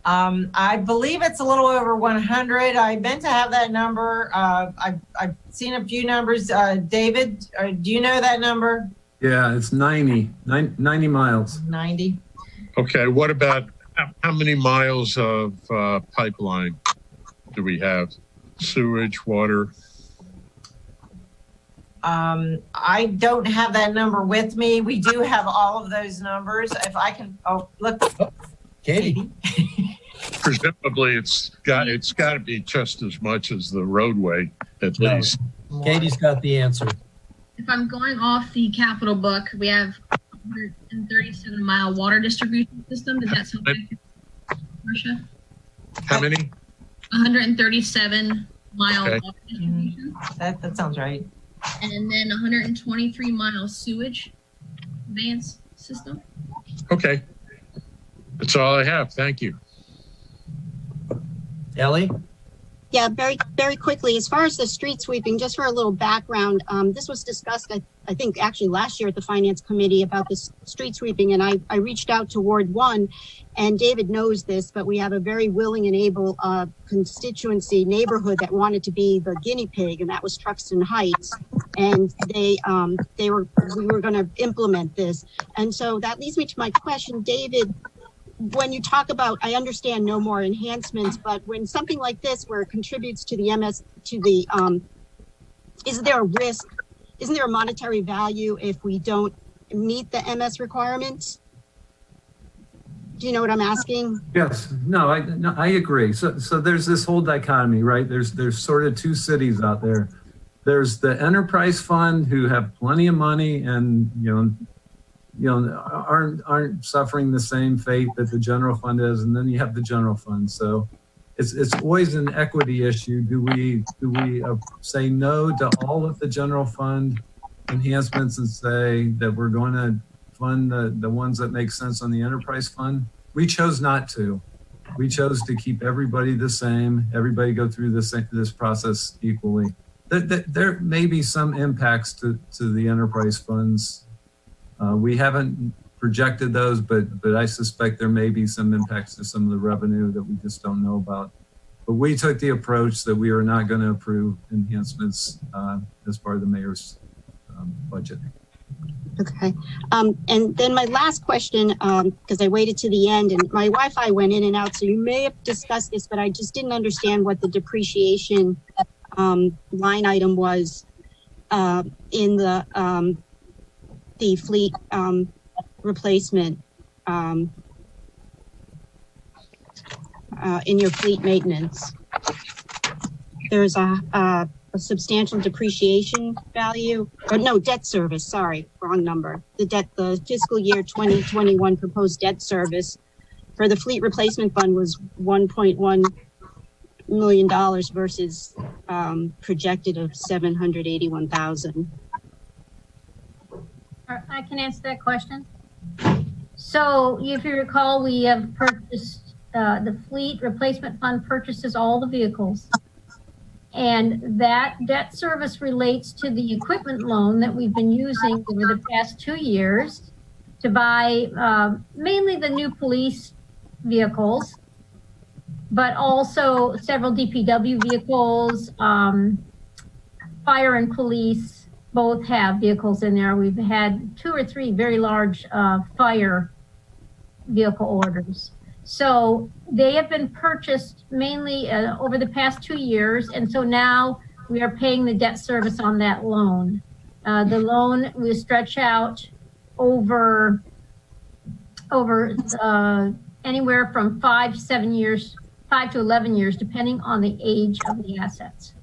I believe it's a little over 100. I meant to have that number. I've seen a few numbers. David, do you know that number? Yeah, it's 90 miles. 90. Okay, what about how many miles of pipeline do we have? Sewage, water? I don't have that number with me. We do have all of those numbers. If I can, look. Katie. Presumably it's got to be just as much as the roadway at least. Katie's got the answer. If I'm going off the capital book, we have 137 mile water distribution system. Does that sound right, Marcia? How many? 137 mile water distribution. That sounds right. And then 123 mile sewage conveyance system. Okay. That's all I have. Thank you. Ellie? Yeah, very quickly, as far as the street sweeping, just for a little background, this was discussed, I think actually last year at the Finance Committee about this street sweeping, and I reached out to Ward 1, and David knows this, but we have a very willing and able constituency neighborhood that wanted to be the guinea pig, and that was Truxton Heights, and we were going to implement this. And so that leads me to my question, David. When you talk about, I understand no more enhancements, but when something like this, where it contributes to the MS, is there a risk? Isn't there a monetary value if we don't meet the MS requirements? Do you know what I'm asking? Yes, no, I agree. So there's this whole dichotomy, right? There's sort of two cities out there. There's the enterprise fund who have plenty of money and, aren't suffering the same fate that the general fund is, and then you have the general fund. So it's always an equity issue. Do we say no to all of the general fund enhancements and say that we're going to fund the ones that make sense on the enterprise fund? We chose not to. We chose to keep everybody the same. Everybody go through this process equally. There may be some impacts to the enterprise funds. We haven't projected those, but I suspect there may be some impacts to some of the revenue that we just don't know about. But we took the approach that we are not going to approve enhancements as part of the mayor's budget. Okay. And then my last question, because I waited to the end and my Wi-Fi went in and out, so you may have discussed this, but I just didn't understand what the depreciation line item was in the fleet replacement in your fleet maintenance. There's a substantial depreciation value, or no, debt service, sorry, wrong number. The fiscal year 2021 proposed debt service for the fleet replacement fund was $1.1 million versus projected of $781,000. I can answer that question. So if you recall, we have purchased, the fleet replacement fund purchases all the vehicles. And that debt service relates to the equipment loan that we've been using over the past 2 years to buy mainly the new police vehicles, but also several DPW vehicles, fire and police. Both have vehicles in there. We've had 2 or 3 very large fire vehicle orders. So they have been purchased mainly over the past 2 years. And so now we are paying the debt service on that loan. The loan will stretch out over anywhere from 5 to 7 years, 5 to 11 years, depending on the age of the assets.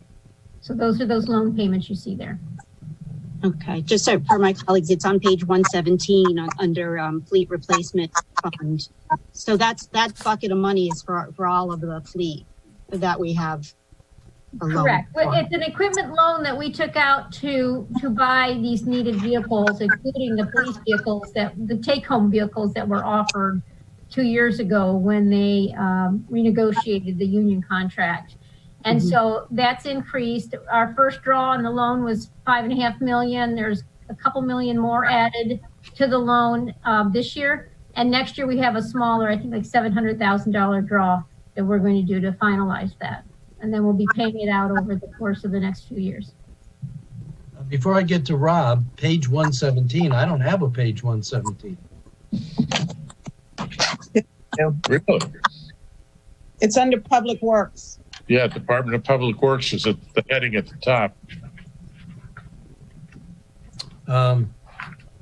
So those are those loan payments you see there. Okay, just so for my colleagues, it's on page 117 under fleet replacement fund. So that bucket of money is for all of the fleet that we have. Correct. It's an equipment loan that we took out to buy these needed vehicles, including the police vehicles, the take-home vehicles that were offered 2 years ago when they renegotiated the union contract. And so that's increased. Our first draw on the loan was $5.5 million. There's a couple million more added to the loan this year. And next year we have a smaller, I think like $700,000 draw that we're going to do to finalize that. And then we'll be paying it out over the course of the next few years. Before I get to Rob, page 117, I don't have a page 117. Really? It's under Public Works. Yeah, Department of Public Works is at the heading at the top.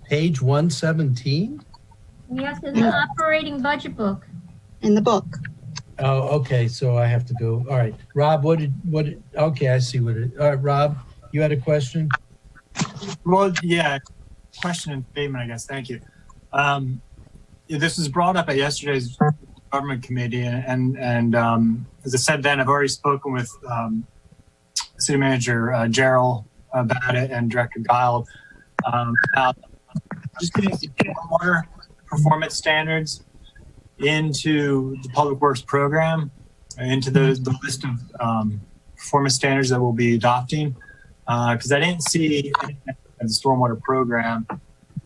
Page 117? Yes, in the operating budget book. In the book. Oh, okay, so I have to go. All right, Rob, okay, I see what it, all right, Rob, you had a question? Well, yeah, question and statement, I guess. Thank you. This was brought up at yesterday's government committee, and as I said then, I've already spoken with City Manager Gerald about it and Director Guile about just getting some water performance standards into the Public Works program, into the list of performance standards that we'll be adopting. Because I didn't see in the stormwater program.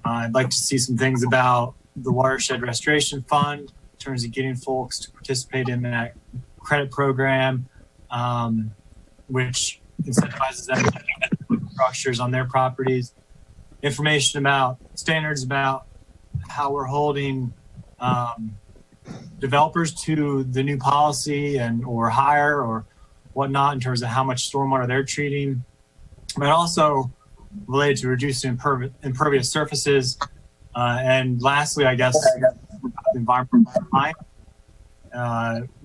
I'd like to see some things about the Watershed Restoration Fund in terms of getting folks to participate in that credit program, which incentivizes them to put structures on their properties. Information about standards about how we're holding developers to the new policy and or higher or whatnot in terms of how much stormwater they're treating, but also related to reducing impervious surfaces. And lastly, I guess, environmental design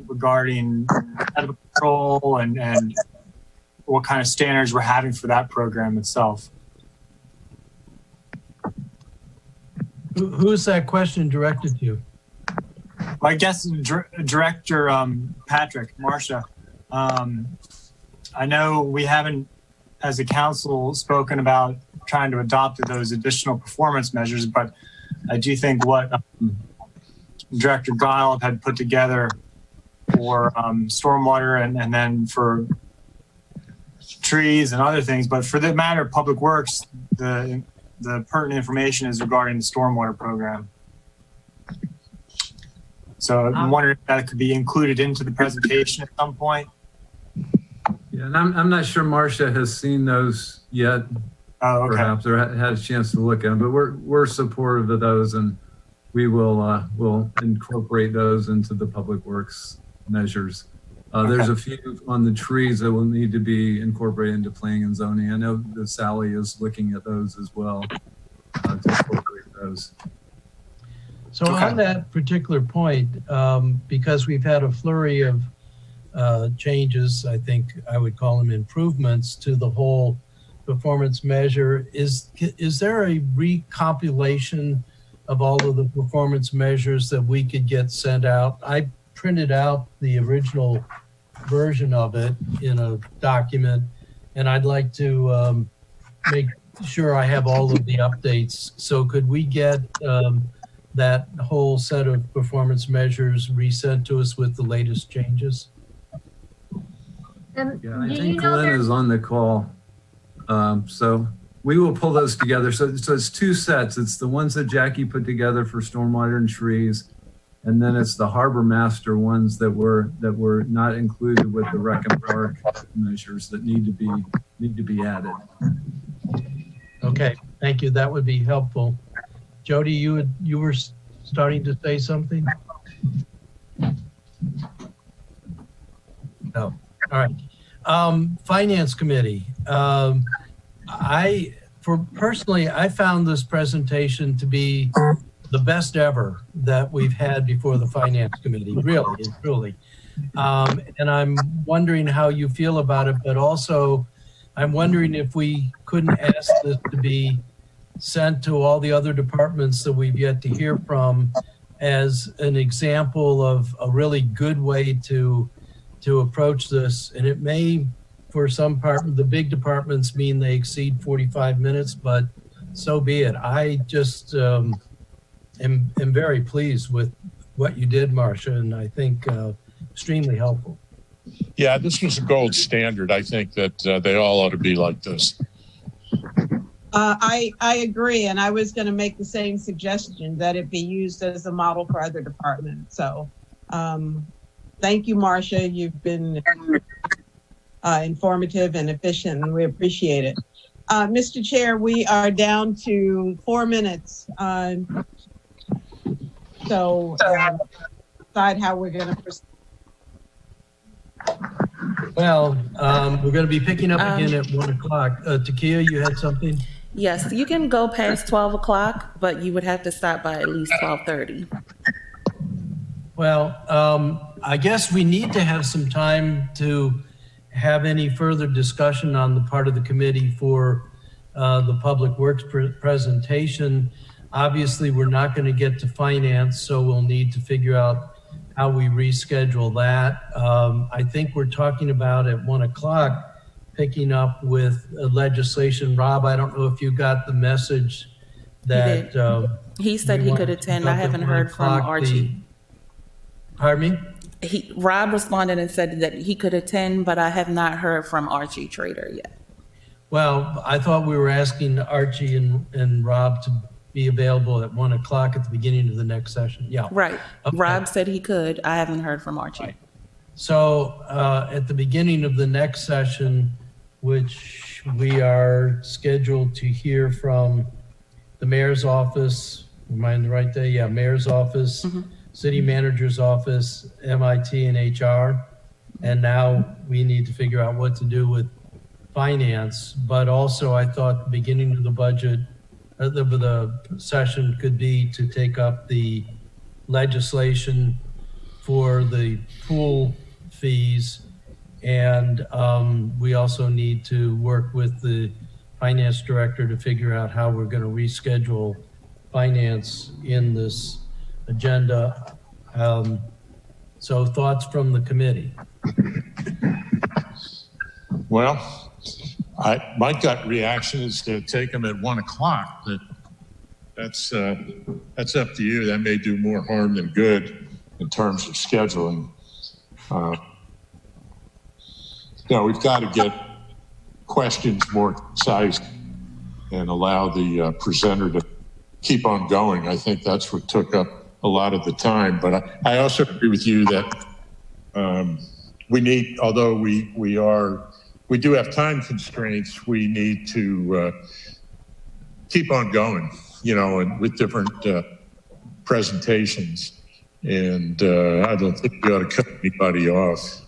regarding medical control and what kind of standards we're having for that program itself. Who's that question directed to? I guess Director Patrick, Marcia. I know we haven't, as a council, spoken about trying to adopt those additional performance measures, but I do think what Director Guile had put together for stormwater and then for trees and other things, but for the matter of Public Works, the pertinent information is regarding the stormwater program. So I'm wondering if that could be included into the presentation at some point. Yeah, and I'm not sure Marcia has seen those yet, perhaps, or had a chance to look at them, but we're supportive of those, and we will incorporate those into the Public Works measures. There's a few on the trees that will need to be incorporated into planning and zoning. I know that Sally is looking at those as well to incorporate those. So on that particular point, because we've had a flurry of changes, I think I would call them improvements to the whole performance measure, is there a recompilation of all of the performance measures that we could get sent out? I printed out the original version of it in a document, and I'd like to make sure I have all of the updates. So could we get that whole set of performance measures resent to us with the latest changes? Yeah, I think Glenn is on the call. So we will pull those together. So it's two sets. It's the ones that Jackie put together for stormwater and trees, and then it's the harbor master ones that were not included with the rec and park measures that need to be added. Okay, thank you. That would be helpful. Jody, you were starting to say something? No. All right. Finance Committee. I found this presentation to be the best ever that we've had before the Finance Committee, really, and truly. And I'm wondering how you feel about it, but also I'm wondering if we couldn't ask this to be sent to all the other departments that we've yet to hear from as an example of a really good way to approach this. And it may, for some part, the big departments mean they exceed 45 minutes, but so be it. I just am very pleased with what you did, Marcia, and I think extremely helpful. Yeah, this was a gold standard. I think that they all ought to be like this. I agree, and I was going to make the same suggestion that it be used as a model for other departments. So thank you, Marcia. You've been informative and efficient, and we appreciate it. Mr. Chair, we are down to 4 minutes. So decide how we're going to proceed. Well, we're going to be picking up again at 1 o'clock. Takia, you had something? Yes, you can go past 12 o'clock, but you would have to stop by at least 12:30. Well, I guess we need to have some time to have any further discussion on the part of the committee for the Public Works presentation. Obviously, we're not going to get to finance, so we'll need to figure out how we reschedule that. I think we're talking about at 1 o'clock picking up with legislation. Rob, I don't know if you got the message that he said he could attend. I haven't heard from Archie. Pardon me? Rob responded and said that he could attend, but I have not heard from Archie Trader yet. Well, I thought we were asking Archie and Rob to be available at 1 o'clock at the beginning of the next session. Yeah. Right. Okay. Rob said he could. I haven't heard from Archie. Right. So at the beginning of the next session, which we are scheduled to hear from the mayor's office, am I in the right day? Yeah, mayor's office, city manager's office, MIT and HR. And now we need to figure out what to do with finance. But also I thought the beginning of the budget, the session could be to take up the legislation for the pool fees. And we also need to work with the finance director to figure out how we're going to reschedule finance in this agenda. So thoughts from the committee? Well, my gut reaction is to take them at 1 o'clock, but that's up to you. That may do more harm than good in terms of scheduling. We've got to get questions more concise and allow the presenter to keep on going. I think that's what took up a lot of the time. But I also agree with you that we need, although we do have time constraints, we need to keep on going, and with different presentations. And I don't think we ought to cut anybody off.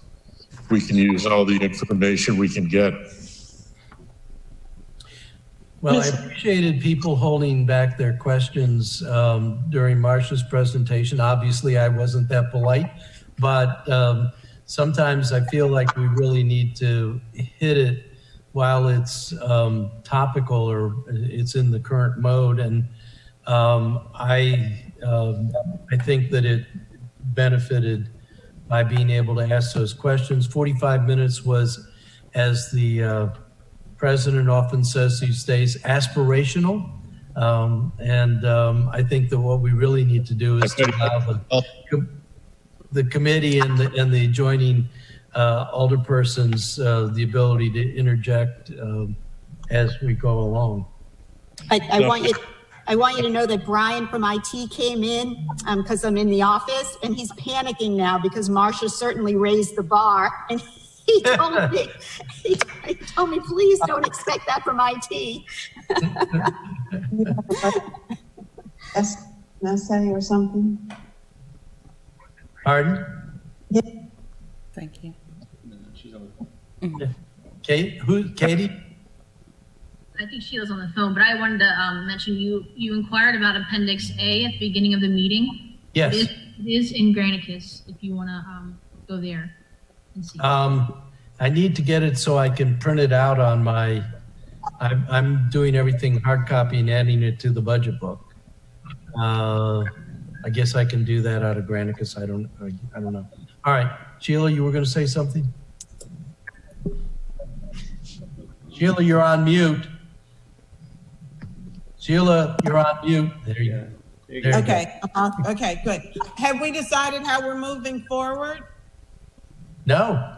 We can use all the information we can get. Well, I appreciated people holding back their questions during Marcia's presentation. Obviously, I wasn't that polite, but sometimes I feel like we really need to hit it while it's topical or it's in the current mode. And I think that it benefited by being able to ask those questions. 45 minutes was, as the president often says these days, aspirational. I think that what we really need to do is to allow the committee and the adjoining alderpersons the ability to interject as we go along. I want you to know that Brian from IT came in because I'm in the office, and he's panicking now because Marcia certainly raised the bar, and he told me, he told me, please don't expect that from IT. Essay or something? Pardon? Yeah. Thank you. She's on the phone. Kate, Katie? I think Sheila's on the phone, but I wanted to mention you inquired about Appendix A at the beginning of the meeting. Yes. It is in Granicus if you want to go there and see. I need to get it so I can print it out on my, I'm doing everything hard copy and adding it to the budget book. I guess I can do that out of Granicus. I don't know. All right, Sheila, you were going to say something? Sheila, you're on mute. Sheila, you're on mute. There you go. Okay, okay, good. Have we decided how we're moving forward? No.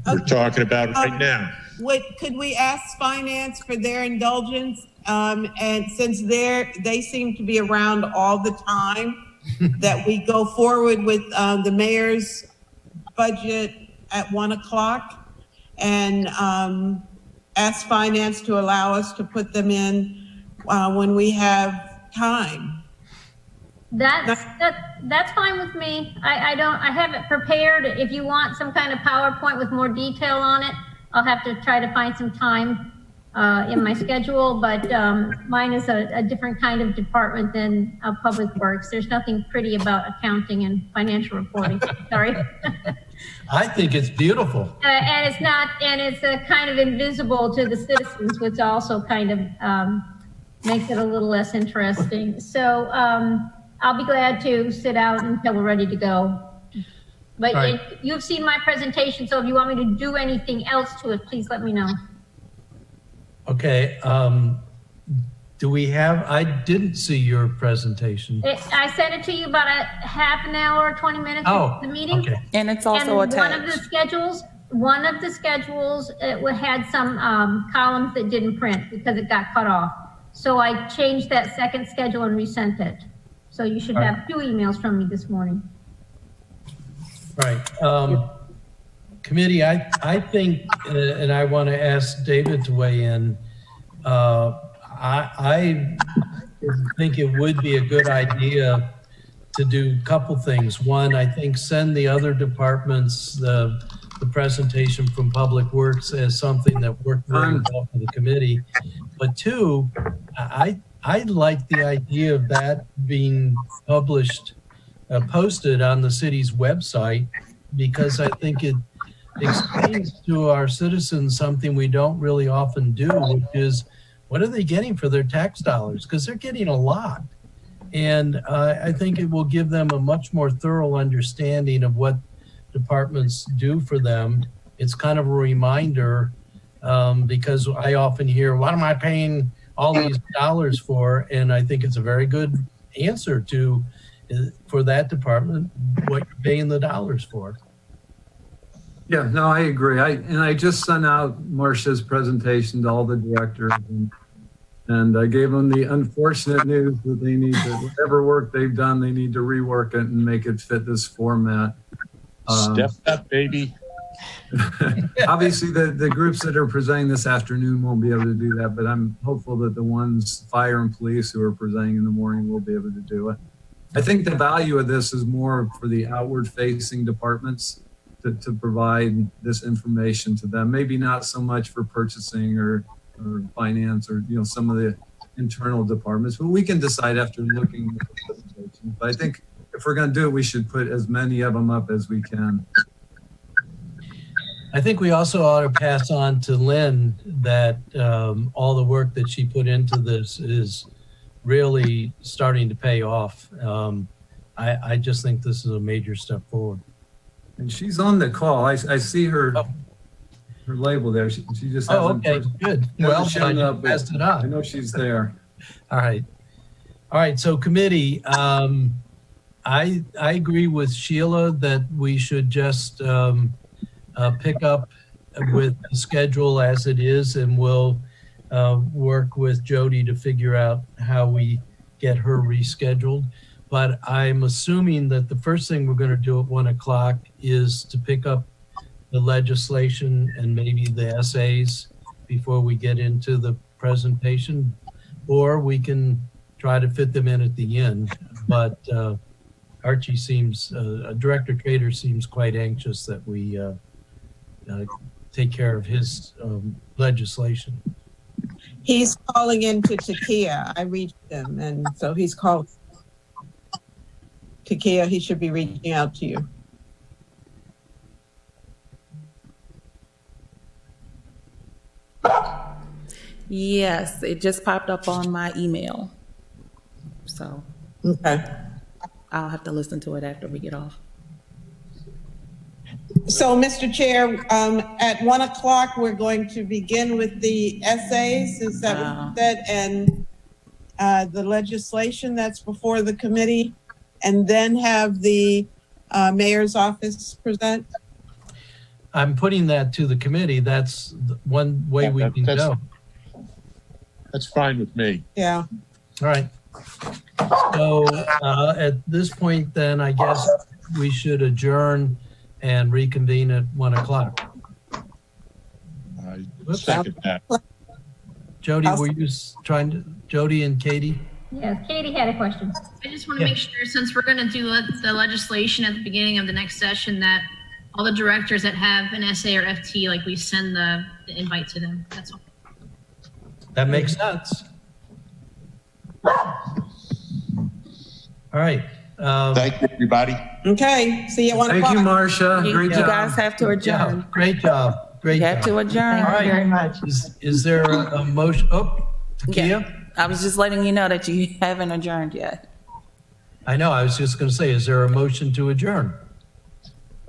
We're talking about it right now. Could we ask finance for their indulgence? And since they seem to be around all the time, that we go forward with the mayor's budget at 1 o'clock and ask finance to allow us to put them in when we have time. That's fine with me. I have it prepared. If you want some kind of PowerPoint with more detail on it, I'll have to try to find some time in my schedule, but mine is a different kind of department than Public Works. There's nothing pretty about accounting and financial reporting. Sorry. I think it's beautiful. And it's not, and it's kind of invisible to the citizens, which also kind of makes it a little less interesting. So I'll be glad to sit out until we're ready to go. But right. You've seen my presentation, so if you want me to do anything else to it, please let me know. Okay. Do we have, I didn't see your presentation. I sent it to you about a half an hour, 20 minutes before the meeting. Okay. And it's also and attached. one of the schedules, it had some columns that didn't print because it got cut off. So I changed that second schedule and resent it. So you should have 2 emails from me this morning. Right. Committee, I think, and I want to ask David to weigh in. I think it would be a good idea to do a couple things. One, I think send the other departments the presentation from Public Works as something that worked very well for the committee. But two, I like the idea of that being published, posted on the city's website, because I think it explains to our citizens something we don't really often do, which is what are they getting for their tax dollars? Because they're getting a lot. And I think it will give them a much more thorough understanding of what departments do for them. It's kind of a reminder, because I often hear, what am I paying all these dollars for? And I think it's a very good answer to, for that department, what you're paying the dollars for. Yeah, no, I agree. I just sent out Marcia's presentation to all the directors, and I gave them the unfortunate news that they need to, whatever work they've done, they need to rework it and make it fit this format. Step up, baby. Obviously, the groups that are presenting this afternoon won't be able to do that, but I'm hopeful that the ones, fire and police, who are presenting in the morning will be able to do it. I think the value of this is more for the outward-facing departments to provide this information to them. Maybe not so much for purchasing or finance or some of the internal departments, but we can decide after looking at the presentation. But I think if we're going to do it, we should put as many of them up as we can. I think we also ought to pass on to Lynn that all the work that she put into this is really starting to pay off. I just think this is a major step forward. And she's on the call. I see her her label there. She just hasn't, good. Well, shown up. Passed it on. I know she's there. All right. So committee, I agree with Sheila that we should just pick up with the schedule as it is, and we'll work with Jody to figure out how we get her rescheduled. But I'm assuming that the first thing we're going to do at 1 o'clock is to pick up the legislation and maybe the essays before we get into the presentation, or we can try to fit them in at the end. But Archie seems, Director Trader seems quite anxious that we take care of his legislation. He's calling into Takia. I reached him, and so he's called. Takia, he should be reaching out to you. Yes, it just popped up on my email. So Okay. I'll have to listen to it after we get off. So, Mr. Chair, at 1 o'clock, we're going to begin with the essays, is that what you said? And the legislation that's before the committee, and then have the mayor's office present? I'm putting that to the committee. That's the one way we can go. That's fine with me. Yeah. All right. So at this point, then, I guess we should adjourn and reconvene at 1 o'clock. I second that. Jody, were you trying to, Jody and Katie? Yes, Katie had a question. I just want to make sure, since we're going to do the legislation at the beginning of the next session, that all the directors that have an SA or FT, like we send the invite to them. That's all. That makes sense. All right. Thank you, everybody. Okay, see you at 1 o'clock. Thank you, Marcia. You Great job. guys have to adjourn. Great job. Great You have job. to adjourn. All right. Very much. Is there a motion? Oh, Takia? Yeah. I was just letting you know that you haven't adjourned yet. I know. I was just going to say, is there a motion to adjourn?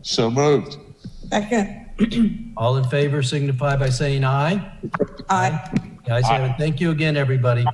So moved. Second. All in favor signify by saying aye. Aye. The ayes have it. Thank you again, everybody.